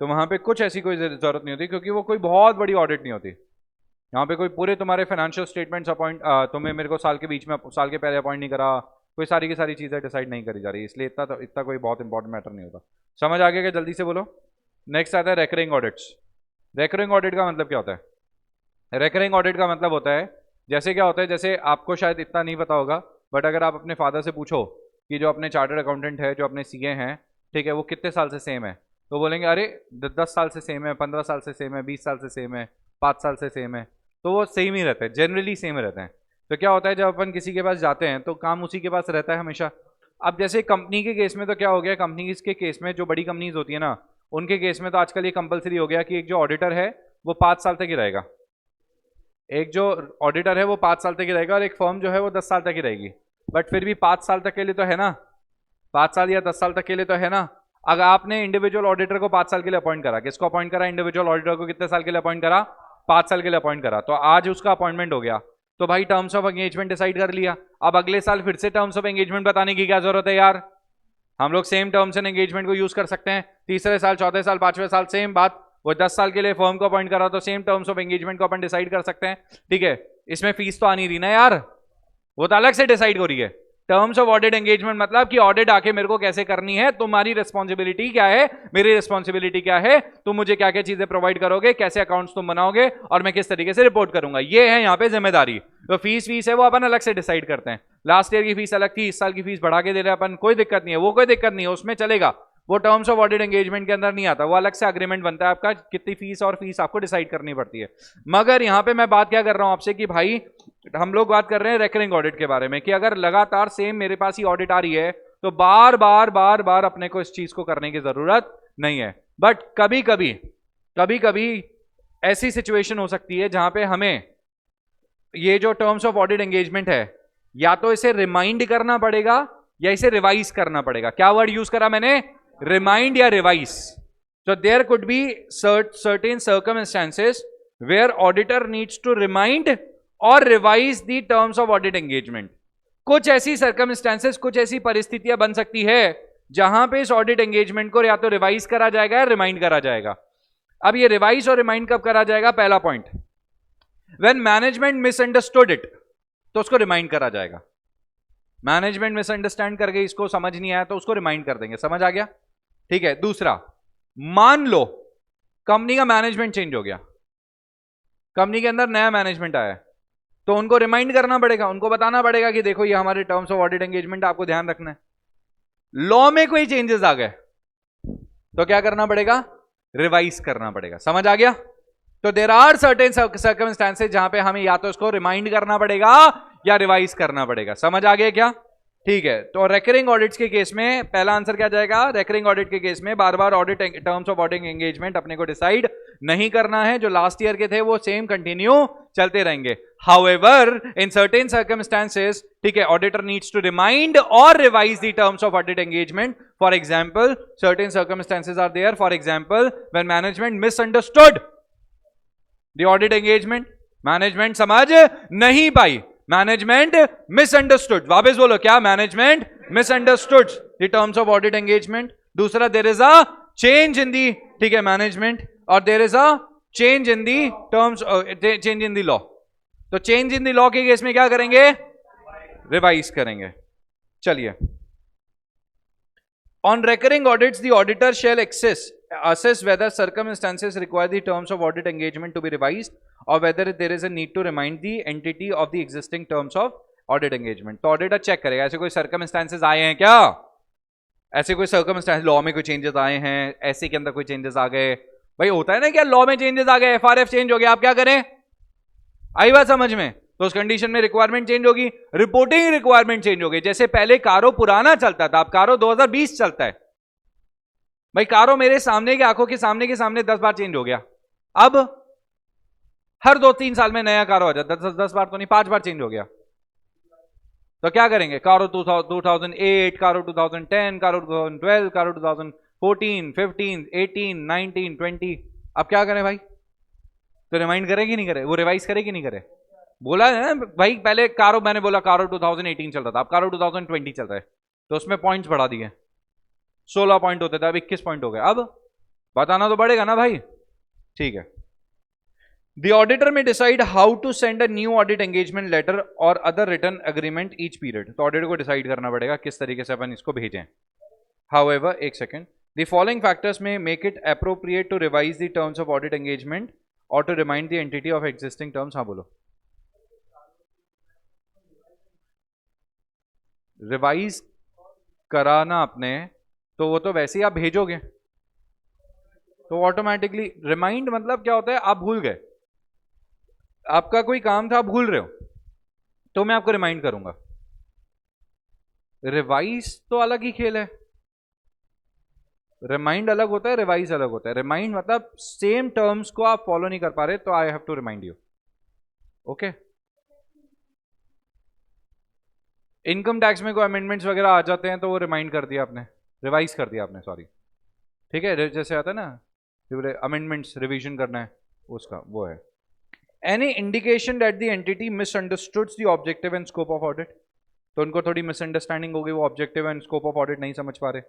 तो वहां पे कुछ ऐसी कोई जरूरत नहीं होती, क्योंकि वो कोई बहुत बड़ी ऑडिट नहीं होती। यहाँ पे कोई पूरे तुम्हारे फाइनेंशियल स्टेटमेंट्स अपॉइंट, तुम्हें मेरे को साल के बीच में, साल के पहले अपॉइंट नहीं करा, कोई सारी की सारी चीज़ें डिसाइड नहीं करी जा रही, इसलिए इतना कोई बहुत इंपॉर्टेंट मैटर नहीं होता। समझ आ गया क्या? जल्दी से बोलो। नेक्स्ट आता है रेकरिंग ऑडिट्स। रेकरिंग ऑडिट का मतलब क्या होता है? रेकरिंग ऑडिट का मतलब होता है, जैसे क्या होता है, जैसे आपको शायद इतना नहीं पता होगा, बट अगर आप अपने फादर से पूछो कि जो अपने चार्टर्ड अकाउंटेंट है, जो अपने सीए हैं, ठीक है, वो कितने साल से सेम है, तो बोलेंगे अरे 10 साल से सेम है, 15 साल से सेम है, 20 साल से सेम है, 5 साल से सेम है। तो वो सेम ही रहते हैं, जनरली सेम रहते हैं। तो क्या होता है, जब अपन किसी के पास जाते हैं तो काम उसी के पास रहता है हमेशा। अब जैसे कंपनी के केस में तो क्या हो गया, कंपनी के केस में जो बड़ी कंपनीज होती है ना, उनके केस में तो आजकल ये कंपलसरी हो गया कि एक जो ऑडिटर है वो 5 साल तक ही रहेगा। एक जो ऑडिटर है वो 5 साल तक ही रहेगा, और एक फर्म जो है वो 10 साल तक ही रहेगी। बट फिर भी 5 साल तक के लिए तो है ना, 5 साल या 10 साल तक के लिए तो है ना। अगर आपने इंडिविजुअल ऑडिटर को 5 साल के लिए अपॉइंट करा, किसको अपॉइंट करा? इंडिविजुअल ऑडिटर को कितने साल के लिए अपॉइंट करा? 5 साल के लिए अपॉइंट करा। तो आज उसका अपॉइंटमेंट हो गया, तो भाई टर्म्स ऑफ एंगेजमेंट डिसाइड कर लिया। अब अगले साल फिर से टर्म्स ऑफ एंगेजमेंट बताने की क्या जरूरत है यार? हम लोग सेम टर्म्स एंड एंगेजमेंट को यूज कर सकते हैं, तीसरे साल, चौथे साल, 5वें साल सेम बात। वो 10 साल के लिए फर्म को अपॉइंट करा तो सेम टर्म्स ऑफ एंगेजमेंट को अपन डिसाइड कर सकते हैं, ठीक है। इसमें फीस तो आनी रही ना यार, वो तो अलग से डिसाइड हो रही है। टर्म्स ऑफ ऑडिट एंगेजमेंट मतलब कि ऑडिट आके मेरे को कैसे करनी है, तुम्हारी रिस्पॉन्सिबिलिटी क्या है, मेरी रिस्पॉन्सिबिलिटी क्या है, तुम मुझे क्या क्या चीजें प्रोवाइड करोगे, कैसे अकाउंट्स तुम बनाओगे, और मैं किस तरीके से रिपोर्ट करूंगा, ये है यहाँ पे जिम्मेदारी। तो फीस है वो अपन अलग से डिसाइड करते हैं। लास्ट ईयर की फीस अलग थी, इस साल की फीस बढ़ा के दे रहे अपन, कोई दिक्कत नहीं है, वो कोई दिक्कत नहीं है, उसमें चलेगा। वो टर्म्स ऑफ ऑडिट एंगेजमेंट के अंदर नहीं आता, वो अलग से अग्रीमेंट बनता है आपका, कितनी फीस और फीस आपको डिसाइड करनी पड़ती है। मगर यहाँ पे मैं बात क्या कर रहा हूं आपसे कि भाई हम लोग बात कर रहे हैं रेकरिंग ऑडिट के बारे में, कि अगर लगातार सेम मेरे पास ही ऑडिट आ रही है तो बार बार अपने को इस चीज को करने की जरूरत नहीं है। बट कभी कभी ऐसी सिचुएशन हो सकती है जहां पे हमें ये जो टर्म्स ऑफ ऑडिट एंगेजमेंट है, या तो इसे रिमाइंड करना पड़ेगा या इसे रिवाइज करना पड़ेगा। क्या वर्ड यूज करा मैंने? रिमाइंड या revise. So there could be certain circumstances where auditor needs to remind or revise the terms of audit engagement. कुछ ऐसी circumstances, कुछ ऐसी परिस्थितियां बन सकती है जहां पे इस ऑडिट एंगेजमेंट को या तो रिवाइज करा जाएगा या रिमाइंड करा जाएगा। अब ये रिवाइज और रिमाइंड कब करा जाएगा? पहला point, when management misunderstood it, तो उसको रिमाइंड करा जाएगा। मैनेजमेंट मिसअंडरस्टैंड कर गई, इसको समझ नहीं आया तो उसको रिमाइंड कर देंगे। समझ आ गया? ठीक है। दूसरा, मान लो कंपनी का मैनेजमेंट चेंज हो गया, कंपनी के अंदर नया मैनेजमेंट आया, तो उनको रिमाइंड करना पड़ेगा, उनको बताना पड़ेगा कि देखो ये हमारे टर्म्स ऑफ ऑडिट एंगेजमेंट, आपको ध्यान रखना है। लॉ में कोई चेंजेस आ गए तो क्या करना पड़ेगा? रिवाइज करना पड़ेगा। समझ आ गया? तो देयर आर सर्टेन सर्कमस्टेंसेस जहां पे हमें या तो इसको रिमाइंड करना पड़ेगा या रिवाइज करना पड़ेगा। समझ आ गया क्या? ठीक है। तो रेकरिंग ऑडिट्स के केस में पहला आंसर क्या जाएगा? रेकरिंग ऑडिट के केस में बार बार audit terms of audit engagement अपने को डिसाइड नहीं करना है, जो लास्ट ईयर के थे वो सेम कंटिन्यू चलते रहेंगे। हाउएवर इन सर्टेन सर्कमस्टेंसेस, ठीक है, auditor needs to remind or revise the terms of audit engagement. For example, certain circumstances are there, for example when management misunderstood the audit engagement, management समझ नहीं पाई, management misunderstood. वापस बोलो, क्या? Management misunderstood the terms of audit engagement. दूसरा, there is a change in the, ठीक है, management, और there is a change in the terms, change in the law. तो चेंज इन दी लॉ के case में क्या करेंगे? रिवाइज करेंगे। चलिए, on recurring audits the auditor shall assess whether circumstances require the terms of audit engagement to be revised or whether there is a need to remind the entity of the existing terms of audit engagement। तो auditor check करेगा ऐसे कोई circumstances आए हैं क्या, ऐसे कोई circumstance, law में कोई चेंजेस आए हैं, ऐसे के अंदर कोई चेंजेस आ गए। भाई होता है ना क्या, लॉ में चेंजेस आ गए, एफआरएफ चेंज हो गया, आप क्या करें? आई बात समझ में? तो उस कंडीशन में रिक्वायरमेंट चेंज होगी, रिपोर्टिंग रिक्वायरमेंट चेंज हो गई। जैसे पहले कारो पुराना चलता था, अब कारो 2020 चलता है। भाई कारो मेरे सामने की आंखों के सामने 10 बार चेंज हो गया, अब हर 2-3 साल में नया कारो आ जाता है। 10 बार तो नहीं, 5 बार चेंज हो गया। तो क्या करेंगे? कारो 2008, कारो 2010, कारो 2012, कारो 2014, 15, 18, 19, 20। अब क्या करें भाई? तो रिमाइंड करेगी नहीं करे? वो रिवाइज करेगी नहीं करे? बोला है ना भाई, पहले कारो, मैंने बोला कारो 2018 चल रहा था, अब कारो 2020 चल रहा है, तो उसमें पॉइंट्स बढ़ा दिए। 16 पॉइंट होते थे, अब 21 पॉइंट हो गए। अब बताना तो पड़ेगा ना भाई। ठीक है। The auditor may decide how to send a new audit engagement letter or other written agreement each period। तो ऑडिटर को डिसाइड करना पड़ेगा किस तरीके से अपन इसको भेजें। However, एक second, the following factors may make it appropriate to revise the terms of audit engagement or to remind the entity of existing terms। हाँ बोलो। रिवाइज कराना आपने, तो वो तो वैसे ही आप भेजोगे, तो ऑटोमेटिकली रिमाइंड मतलब क्या होता है? आप भूल गए, आपका कोई काम था, आप भूल रहे हो, तो मैं आपको रिमाइंड करूंगा। रिवाइज तो अलग ही खेल है, रिमाइंड अलग होता है, रिवाइज अलग होता है। रिमाइंड मतलब सेम टर्म्स को आप फॉलो नहीं कर पा रहे, तो I have to remind you. Okay. Income tax में कोई अमेंडमेंट्स वगैरह आ जाते हैं तो वो रिमाइंड कर दिया आपने, रिवाइज कर दिया आपने, सॉरी। ठीक है, जैसे आता है ना अमेंडमेंट्स, रिवीजन करना है उसका, वो है। Any indication that the entity misunderstood the objective and scope of audit, तो उनको थोड़ी मिसअंडरस्टैंडिंग हो गई, वो objective and scope of audit नहीं समझ पा रहे।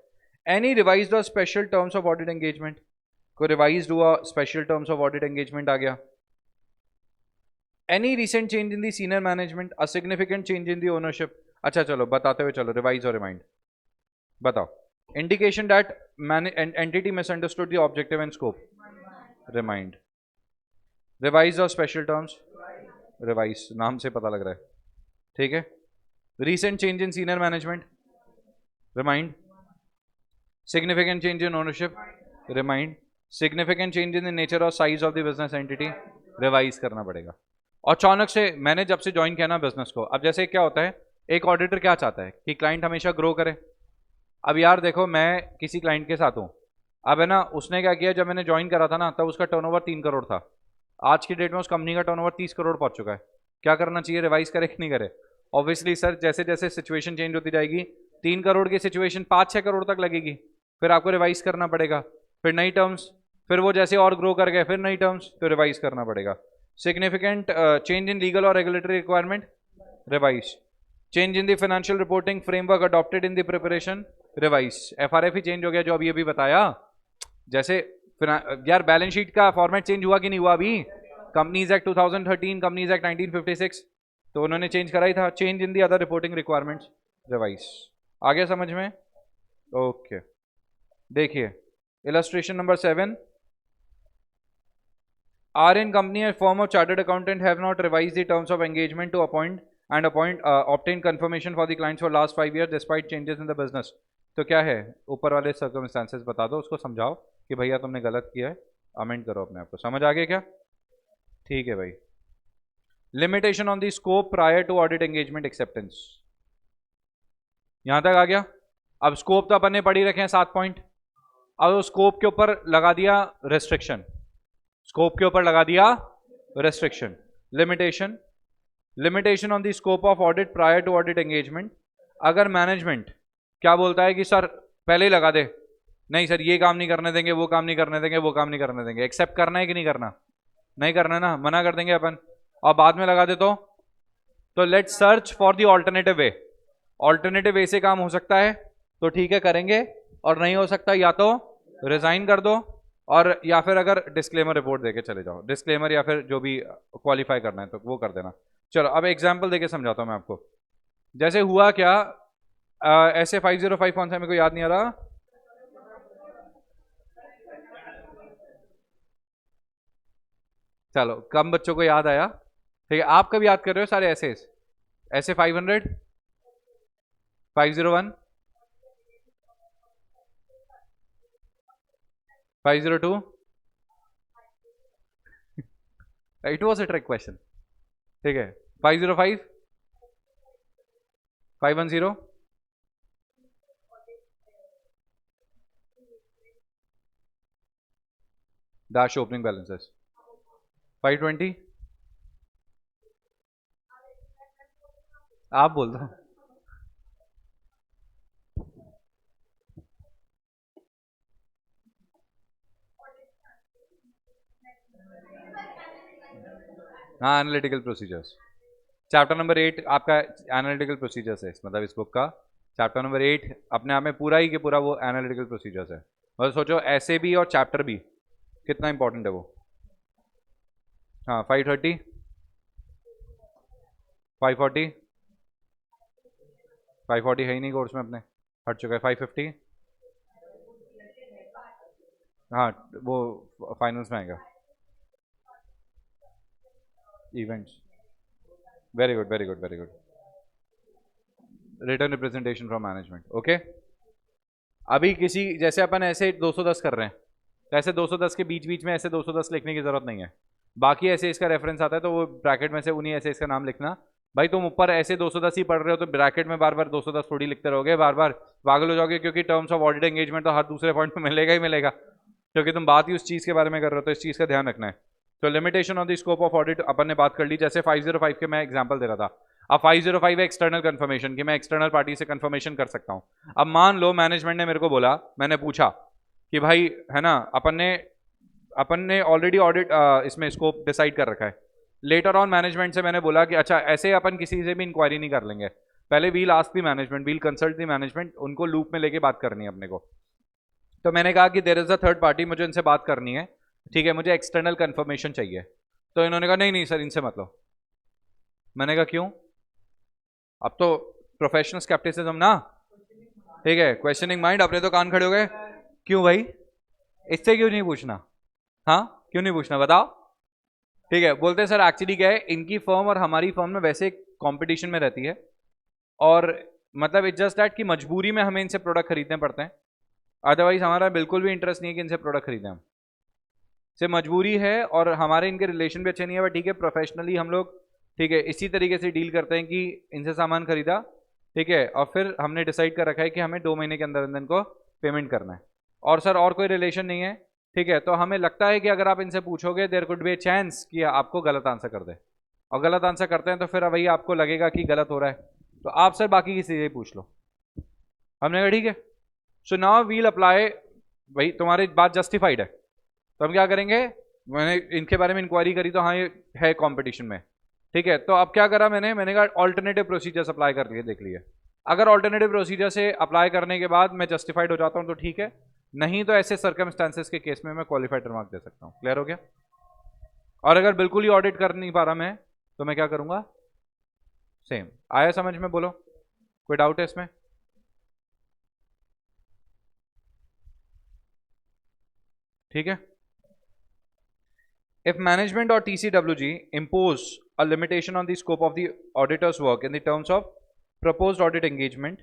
Any revised or special terms of audit engagement, को रिवाइज्ड हुआ, special terms of audit engagement आ गया। Any recent change in the senior management, a significant change in the ownership. अच्छा चलो बताते हुए चलो, रिवाइज और रिमाइंड बताओ। Indication that entity misunderstood the objective and scope, remind. Revise or special terms, revise, नाम से पता लग रहा है। ठीक है। Recent change in senior management, remind. Significant change in ownership, remind. Significant change in the nature or size of the business entity, revise करना पड़ेगा। और अचानक से मैंने जब से ज्वाइन किया ना बिजनेस को, अब जैसे क्या होता है, एक ऑडिटर क्या चाहता है कि क्लाइंट हमेशा ग्रो करे। अब यार देखो, मैं किसी क्लाइंट के साथ हूँ, अब है ना, उसने क्या किया, जब मैंने ज्वाइन करा था ना, तब उसका टर्नओवर 3 करोड़ था, आज की डेट में उस कंपनी का टर्नओवर 30 करोड़ पहुंच चुका है, क्या करना चाहिए, रिवाइज करे कि नहीं करे? ऑब्वियसली सर जैसे जैसे सिचुएशन चेंज होती जाएगी 3 करोड़ की सिचुएशन 5-6 करोड़ तक लगेगी, फिर आपको रिवाइज करना पड़ेगा, फिर नई टर्म्स, फिर वो जैसे और ग्रो कर गए फिर नई टर्म्स, तो रिवाइज करना पड़ेगा। सिग्निफिकेंट चेंज इन लीगल और regulatory requirement, revise. Change in the financial reporting framework adopted in the preparation, revise. FRF he change हो गया जो अभी अभी बताया, जैसे यार बैलेंस शीट का फॉर्मेट चेंज हुआ कि नहीं हुआ अभी? कंपनीज एक्ट 2013, कंपनीज एक्ट 1956, तो उन्होंने चेंज करा ही था। Change in the other reporting requirements, revise. आ गया समझ में? ओके, देखिए illustration number 7, R in company and firm of chartered accountant have not revise the terms of engagement to appoint and obtain confirmation for the clients for last 5 year despite changes in the business. तो क्या है, ऊपर वाले circumstances बता दो, उसको समझाओ कि भैया तुमने गलत किया है, अमेंड करो अपने आप को। समझ आ गया क्या? ठीक है भाई। Limitation on the scope prior to audit engagement acceptance, यहां तक आ गया। अब स्कोप तो अपन ने पढ़ी रखे हैं 7 पॉइंट, अब स्कोप के ऊपर लगा दिया रेस्ट्रिक्शन, स्कोप के ऊपर लगा दिया restriction. Limitation, limitation on the scope of audit prior to audit engagement. अगर मैनेजमेंट क्या बोलता है कि सर पहले ही लगा दे, नहीं सर ये काम नहीं करने देंगे, वो काम नहीं करने देंगे, वो काम नहीं करने देंगे, एक्सेप्ट करना है कि नहीं करना? नहीं करना ना, मना कर देंगे अपन, और बाद में लगा दे तो let search for the alternative way. Alternative way से काम हो सकता है तो ठीक है करेंगे, और नहीं हो सकता या तो रिजाइन कर दो, और या फिर अगर डिस्क्लेमर रिपोर्ट देके चले जाओ, डिस्क्लेमर या फिर जो भी क्वालिफाई करना है तो वो कर देना। चलो अब एग्जाम्पल देके समझाता हूँ मैं आपको। जैसे हुआ क्या, ऐसे 505 कौन सा मेरे को याद नहीं आ रहा, चलो कम बच्चों को याद आया, ठीक है। आप कब याद कर रहे हो सारे ऐसे? ऐसे 500, 501, 502, it was a trick question, ठीक है। 505, 510, dash opening balances, 520, आप बोल दो। हाँ, एनालिटिकल प्रोसीजर्स, चैप्टर नंबर 8 आपका एनालिटिकल प्रोसीजर्स है, मतलब इस बुक का चैप्टर नंबर 8 अपने आप में पूरा ही के पूरा वो एनालिटिकल प्रोसीजर्स है। और सोचो ऐसे भी और चैप्टर भी कितना इंपॉर्टेंट है वो। हाँ 530, 540, 540 है ही नहीं कोर्स में अपने, हट चुका है। 550, हाँ वो फाइनल्स में आएगा। Events, very good very good very good. Written representation from management, okay. अभी किसी जैसे अपन ऐसे 210 कर रहे हैं, तो ऐसे 210 के बीच बीच में ऐसे 210 लिखने की जरूरत नहीं है, बाकी ऐसे इसका रेफरेंस आता है तो वो ब्रैकेट में से उन्हीं ऐसे इसका नाम लिखना। भाई तुम ऊपर ऐसे 210 ही पढ़ रहे हो तो ब्रैकेट में बार बार 210 थोड़ी लिखते रहोगे, बार बार पागल हो जाओगे, क्योंकि टर्म्स ऑफ ऑडिट एंगेजमेंट तो हर दूसरे पॉइंट में मिलेगा ही मिलेगा, क्योंकि तुम बात ही उस चीज़ के बारे में कर रहे हो, तो इस चीज़ का ध्यान रखना है। तो limitation on the scope of audit अपन ने बात कर ली, जैसे 505 के मैं एग्जांपल दे रहा था। अब 505 है एक्सटर्नल कंफर्मेशन की, मैं एक्सटर्नल पार्टी से कंफर्मेशन कर सकता हूँ। अब मान लो मैनेजमेंट ने मेरे को बोला, मैंने पूछा कि भाई है ना अपन ने ऑलरेडी ऑडिट इसमें स्कोप डिसाइड कर रखा है। लेटर ऑन मैनेजमेंट से मैंने बोला कि अच्छा ऐसे अपन किसी से भी इंक्वायरी नहीं कर लेंगे, पहले we'll ask the management, we'll consult the management, उनको लूप में लेके बात करनी है अपने को। तो मैंने कहा कि there is a third party, मुझे इनसे बात करनी है, ठीक है, मुझे एक्सटर्नल कंफर्मेशन चाहिए। तो इन्होंने कहा नहीं नहीं सर इनसे मत लो। मैंने कहा क्यों? अब तो प्रोफेशनल स्केप्टिसिज्म ना, ठीक है, क्वेश्चनिंग माइंड, अपने तो कान खड़े हो गए, क्यों भाई इससे क्यों नहीं पूछना? हाँ क्यों नहीं पूछना बताओ? ठीक है, बोलते हैं सर एक्चुअली क्या है, इनकी फर्म और हमारी फर्म में वैसे कंपटीशन में रहती है, और मतलब इट्स जस्ट दैट कि मजबूरी में हमें इनसे प्रोडक्ट खरीदने पड़ते हैं, अदरवाइज हमारा बिल्कुल भी इंटरेस्ट नहीं है कि इनसे प्रोडक्ट खरीदें हम, से मजबूरी है, और हमारे इनके रिलेशन भी अच्छे नहीं है, बट ठीक है प्रोफेशनली हम लोग ठीक है इसी तरीके से डील करते हैं कि इनसे सामान खरीदा, ठीक है, और फिर हमने डिसाइड कर रखा है कि हमें 2 महीने के अंदर अंदर इनको पेमेंट करना है। और सर और कोई रिलेशन नहीं है, ठीक है, तो हमें लगता है कि अगर आप इनसे पूछोगे there could be a chance कि आपको गलत आंसर कर दे, और गलत आंसर करते हैं तो फिर वही आपको लगेगा कि गलत हो रहा है, तो आप सर बाकी की चीजें पूछ लो। हमने कहा ठीक है, सो नाउ वील अप्लाई, भाई तुम्हारी बात जस्टिफाइड है, तो हम क्या करेंगे, मैंने इनके बारे में इंक्वायरी करी तो हाँ ये है कंपटीशन में, ठीक है, तो अब क्या करा मैंने कहा ऑल्टरनेटिव प्रोसीजर्स अप्लाई कर लिए, देख लिए, अगर ऑल्टरनेटिव प्रोसीजर से अप्लाई करने के बाद मैं जस्टिफाइड हो जाता हूँ तो ठीक है, नहीं तो ऐसे सर्कमस्टांसेस के केस में मैं क्वालिफाइड रिमार्क दे सकता हूँ। क्लियर हो गया? और अगर बिल्कुल ही ऑडिट कर नहीं पा रहा मैं, तो मैं क्या करूंगा, सेम। आया समझ में? बोलो, कोई डाउट है इसमें? ठीक है। If management or TCWG impose a limitation on the scope of the auditor's work in the terms of proposed audit engagement,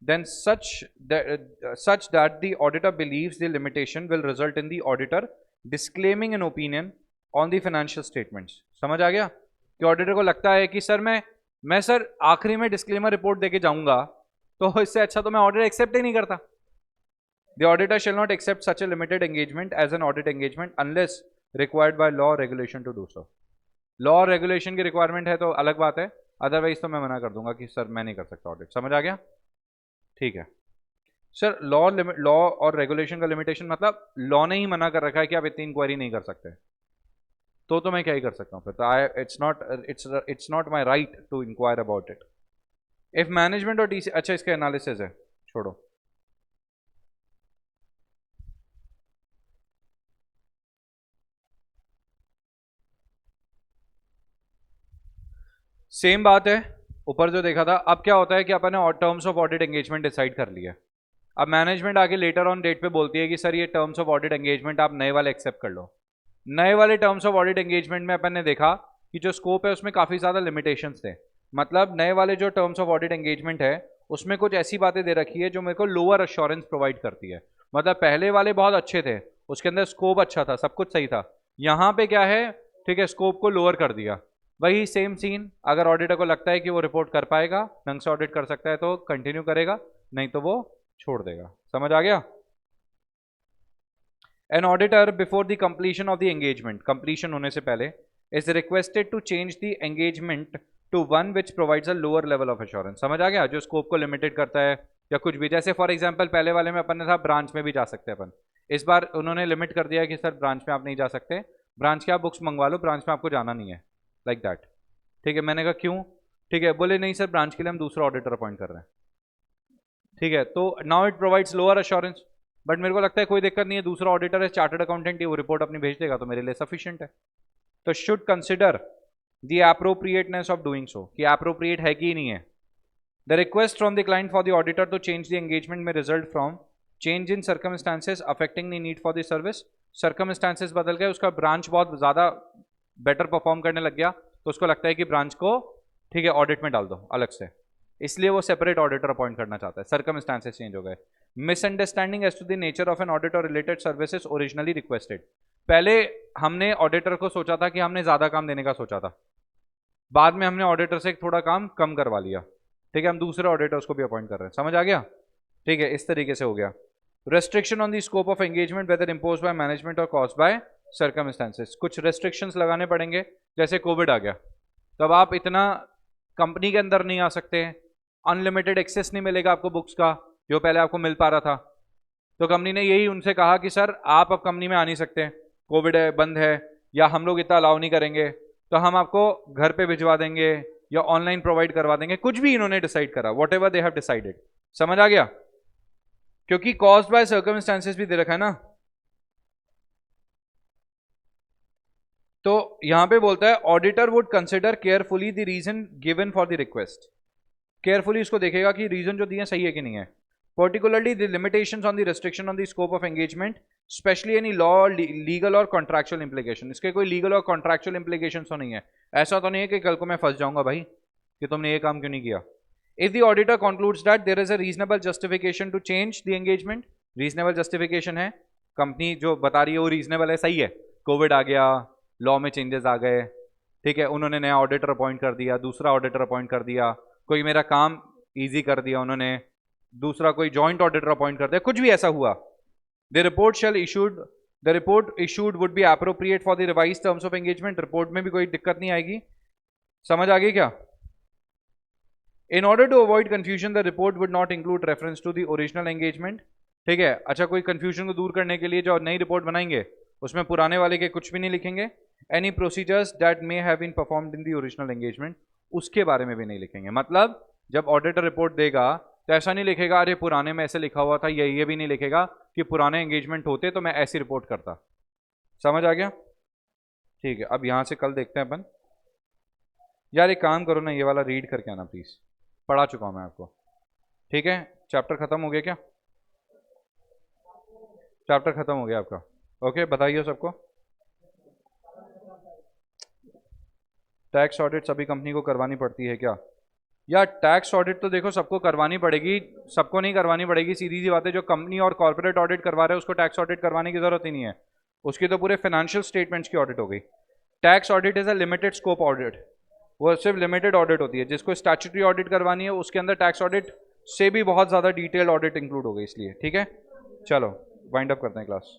then such that the auditor believes the limitation will result in the auditor disclaiming an opinion on the financial statements. समझ आ गया कि auditor को लगता है कि sir मैं sir आखिरी में डिस्क्लेमर रिपोर्ट देके जाऊंगा, तो इससे अच्छा तो मैं ऑडिट एक्सेप्ट ही नहीं करता। The auditor shall not accept such a limited engagement as an audit engagement unless required by law or regulation to do so. Law और रेगुलेशन की रिक्वायरमेंट है तो अलग बात है, अदरवाइज तो मैं मना कर दूंगा कि सर मैं नहीं कर सकता ऑडिट। समझ आ गया? ठीक है सर, लॉ और रेगुलेशन का लिमिटेशन मतलब लॉ ने ही मना कर रखा है कि आप इतनी इंक्वायरी नहीं कर सकते, तो मैं क्या ही कर सकता हूँ फिर, तो it's not my right to inquire about it. If management or TC, अच्छा इसका एनालिसिस है, छोड़ो। सेम बात है ऊपर जो देखा था। अब क्या होता है कि अपन ने terms of audit engagement decide कर लिया, अब मैनेजमेंट आगे लेटर ऑन डेट पे बोलती है कि सर ये टर्म्स ऑफ ऑडिट एंगेजमेंट आप नए वाले एक्सेप्ट कर लो। नए वाले टर्म्स ऑफ ऑडिट एंगेजमेंट में अपन ने देखा कि जो स्कोप है उसमें काफ़ी ज़्यादा लिमिटेशंस थे, मतलब नए वाले जो टर्म्स ऑफ ऑडिट एंगेजमेंट है उसमें कुछ ऐसी बातें दे रखी है जो मेरे को लोअर अश्योरेंस प्रोवाइड करती है। मतलब पहले वाले बहुत अच्छे थे, उसके अंदर स्कोप अच्छा था, सब कुछ सही था, यहाँ पे क्या है, ठीक है, स्कोप को लोअर कर दिया। वही सेम सीन, अगर ऑडिटर को लगता है कि वो रिपोर्ट कर पाएगा, ढंग से ऑडिट कर सकता है तो कंटिन्यू करेगा, नहीं तो वो छोड़ देगा। समझ आ गया? An auditor before the completion of the engagement, completion होने से पहले, is requested to change the engagement to one which provides a lower level of assurance. समझ आ गया? जो स्कोप को लिमिटेड करता है या कुछ भी, जैसे फॉर एग्जांपल पहले वाले में अपन ने था ब्रांच में भी जा सकते हैं अपन, इस बार उन्होंने लिमिट कर दिया कि सर ब्रांच में आप नहीं जा सकते, ब्रांच के आप बुक्स मंगवा लो, ब्रांच में आपको जाना नहीं है, लाइक दैट। ठीक है, मैंने कहा क्यों? ठीक है, बोले नहीं सर ब्रांच के लिए हम दूसरा ऑडिटर अपॉइंट कर रहे हैं। ठीक है, तो now it provides lower assurance, but मेरे को लगता है कोई दिक्कत नहीं है, दूसरा ऑडिटर है चार्टर्ड अकाउंटेंट ही, वो रिपोर्ट अपनी भेज देगा तो मेरे लिए सफिशिएंट है। तो should consider the appropriateness of doing so, कि एप्रोप्रिएट है कि नहीं है। The request from the client for the auditor to change the engagement may result from change in circumstances affecting the need for the service. Circumstances बदल गए, उसका branch बहुत ज़्यादा बेटर परफॉर्म करने लग गया, तो उसको लगता है कि ब्रांच को, ठीक है, ऑडिट में डाल दो अलग से, इसलिए वो सेपरेट ऑडिटर अपॉइंट करना चाहता है, सर्कमस्टांसेस चेंज हो गए। Misunderstanding as to the nature of an audit or related services originally requested, पहले हमने ऑडिटर को सोचा था कि हमने ज़्यादा काम देने का सोचा था, बाद में हमने ऑडिटर से थोड़ा काम कम करवा लिया, ठीक है, हम दूसरे ऑडिटर्स को भी अपॉइंट कर रहे हैं। समझ आ गया? ठीक है, इस तरीके से हो गया। Restriction on the scope of engagement whether imposed by management or caused by circumstances, कुछ रेस्ट्रिक्शंस लगाने पड़ेंगे, जैसे कोविड आ गया, तब आप इतना कंपनी के अंदर नहीं आ सकते, अनलिमिटेड एक्सेस नहीं मिलेगा आपको बुक्स का जो पहले आपको मिल पा रहा था, तो कंपनी ने यही उनसे कहा कि सर आप अब कंपनी में आ नहीं सकते, कोविड है, बंद है, या हम लोग इतना अलाउ नहीं करेंगे, तो हम आपको घर पे भिजवा देंगे या ऑनलाइन प्रोवाइड करवा देंगे, कुछ भी इन्होंने डिसाइड करा, what ever they have decided. समझ आ गया? क्योंकि कॉज्ड बाय सर्कमस्टांसेस भी दे रखा है ना, तो यहां पे बोलता है auditor would consider carefully the reason given for the request, carefully इसको देखेगा कि रीजन जो दिए सही है कि नहीं है। Particularly the limitations on the restriction on the scope of engagement, specially any law, legal और कॉन्ट्रैक्चुअल इंप्लीकेशन, इसके कोई लीगल और कॉन्ट्रैक्चुअल इंप्लीकेशन तो नहीं है, ऐसा तो नहीं है कि कल को मैं फंस जाऊंगा भाई कि तुमने ये काम क्यों नहीं किया। If the auditor concludes that there is a reasonable justification to change the engagement, reasonable justification है, कंपनी जो बता रही है वो रीजनेबल है, सही है, कोविड आ गया, लॉ में चेंजेस आ गए, ठीक है, उन्होंने नया ऑडिटर अपॉइंट कर दिया, दूसरा ऑडिटर अपॉइंट कर दिया, कोई मेरा काम इजी कर दिया उन्होंने, दूसरा कोई जॉइंट ऑडिटर अपॉइंट कर दिया, कुछ भी ऐसा हुआ, the report shell issued the report issued would be appropriate for the revise terms of engagement, report में भी कोई दिक्कत नहीं आएगी। समझ आ गई क्या? In order to avoid confusion the report would not include reference to the original engagement. ठीक है, अच्छा, कोई कंफ्यूजन को दूर करने के लिए जो नई रिपोर्ट बनाएंगे उसमें पुराने वाले के कुछ भी नहीं लिखेंगे। Any procedures that may have been performed in the original engagement, उसके बारे में भी नहीं लिखेंगे। मतलब जब ऑडिटर रिपोर्ट देगा तो ऐसा नहीं लिखेगा अरे पुराने में ऐसे लिखा हुआ था, ये भी नहीं लिखेगा कि पुराने एंगेजमेंट होते तो मैं ऐसी रिपोर्ट करता। समझ आ गया? ठीक है, अब यहां से कल देखते हैं अपन। यार एक काम करो ना, ये वाला रीड करके आना प्लीज, पढ़ा चुका हूं मैं आपको। ठीक है, चैप्टर खत्म हो गया क्या? चैप्टर खत्म हो गया आपका? ओके, बताइए सबको। टैक्स ऑडिट सभी कंपनी को करवानी पड़ती है क्या? या टैक्स ऑडिट तो देखो सबको करवानी पड़ेगी, सबको नहीं करवानी पड़ेगी, सीधी सी बात है। जो कंपनी और कॉर्पोरेट ऑडिट करवा रहे हैं उसको टैक्स ऑडिट करवाने की जरूरत ही नहीं है, उसकी तो पूरे फाइनेंशियल स्टेटमेंट्स की ऑडिट हो गई। Tax audit is a limited scope audit, वो सिर्फ लिमिटेड ऑडिट होती है। जिसको स्टैट्यूटरी ऑडिट करवानी है उसके अंदर टैक्स ऑडिट से भी बहुत ज़्यादा डिटेल्ड ऑडिट इंक्लूड हो गई, इसलिए। ठीक है, चलो वाइंड अप करते हैं क्लास।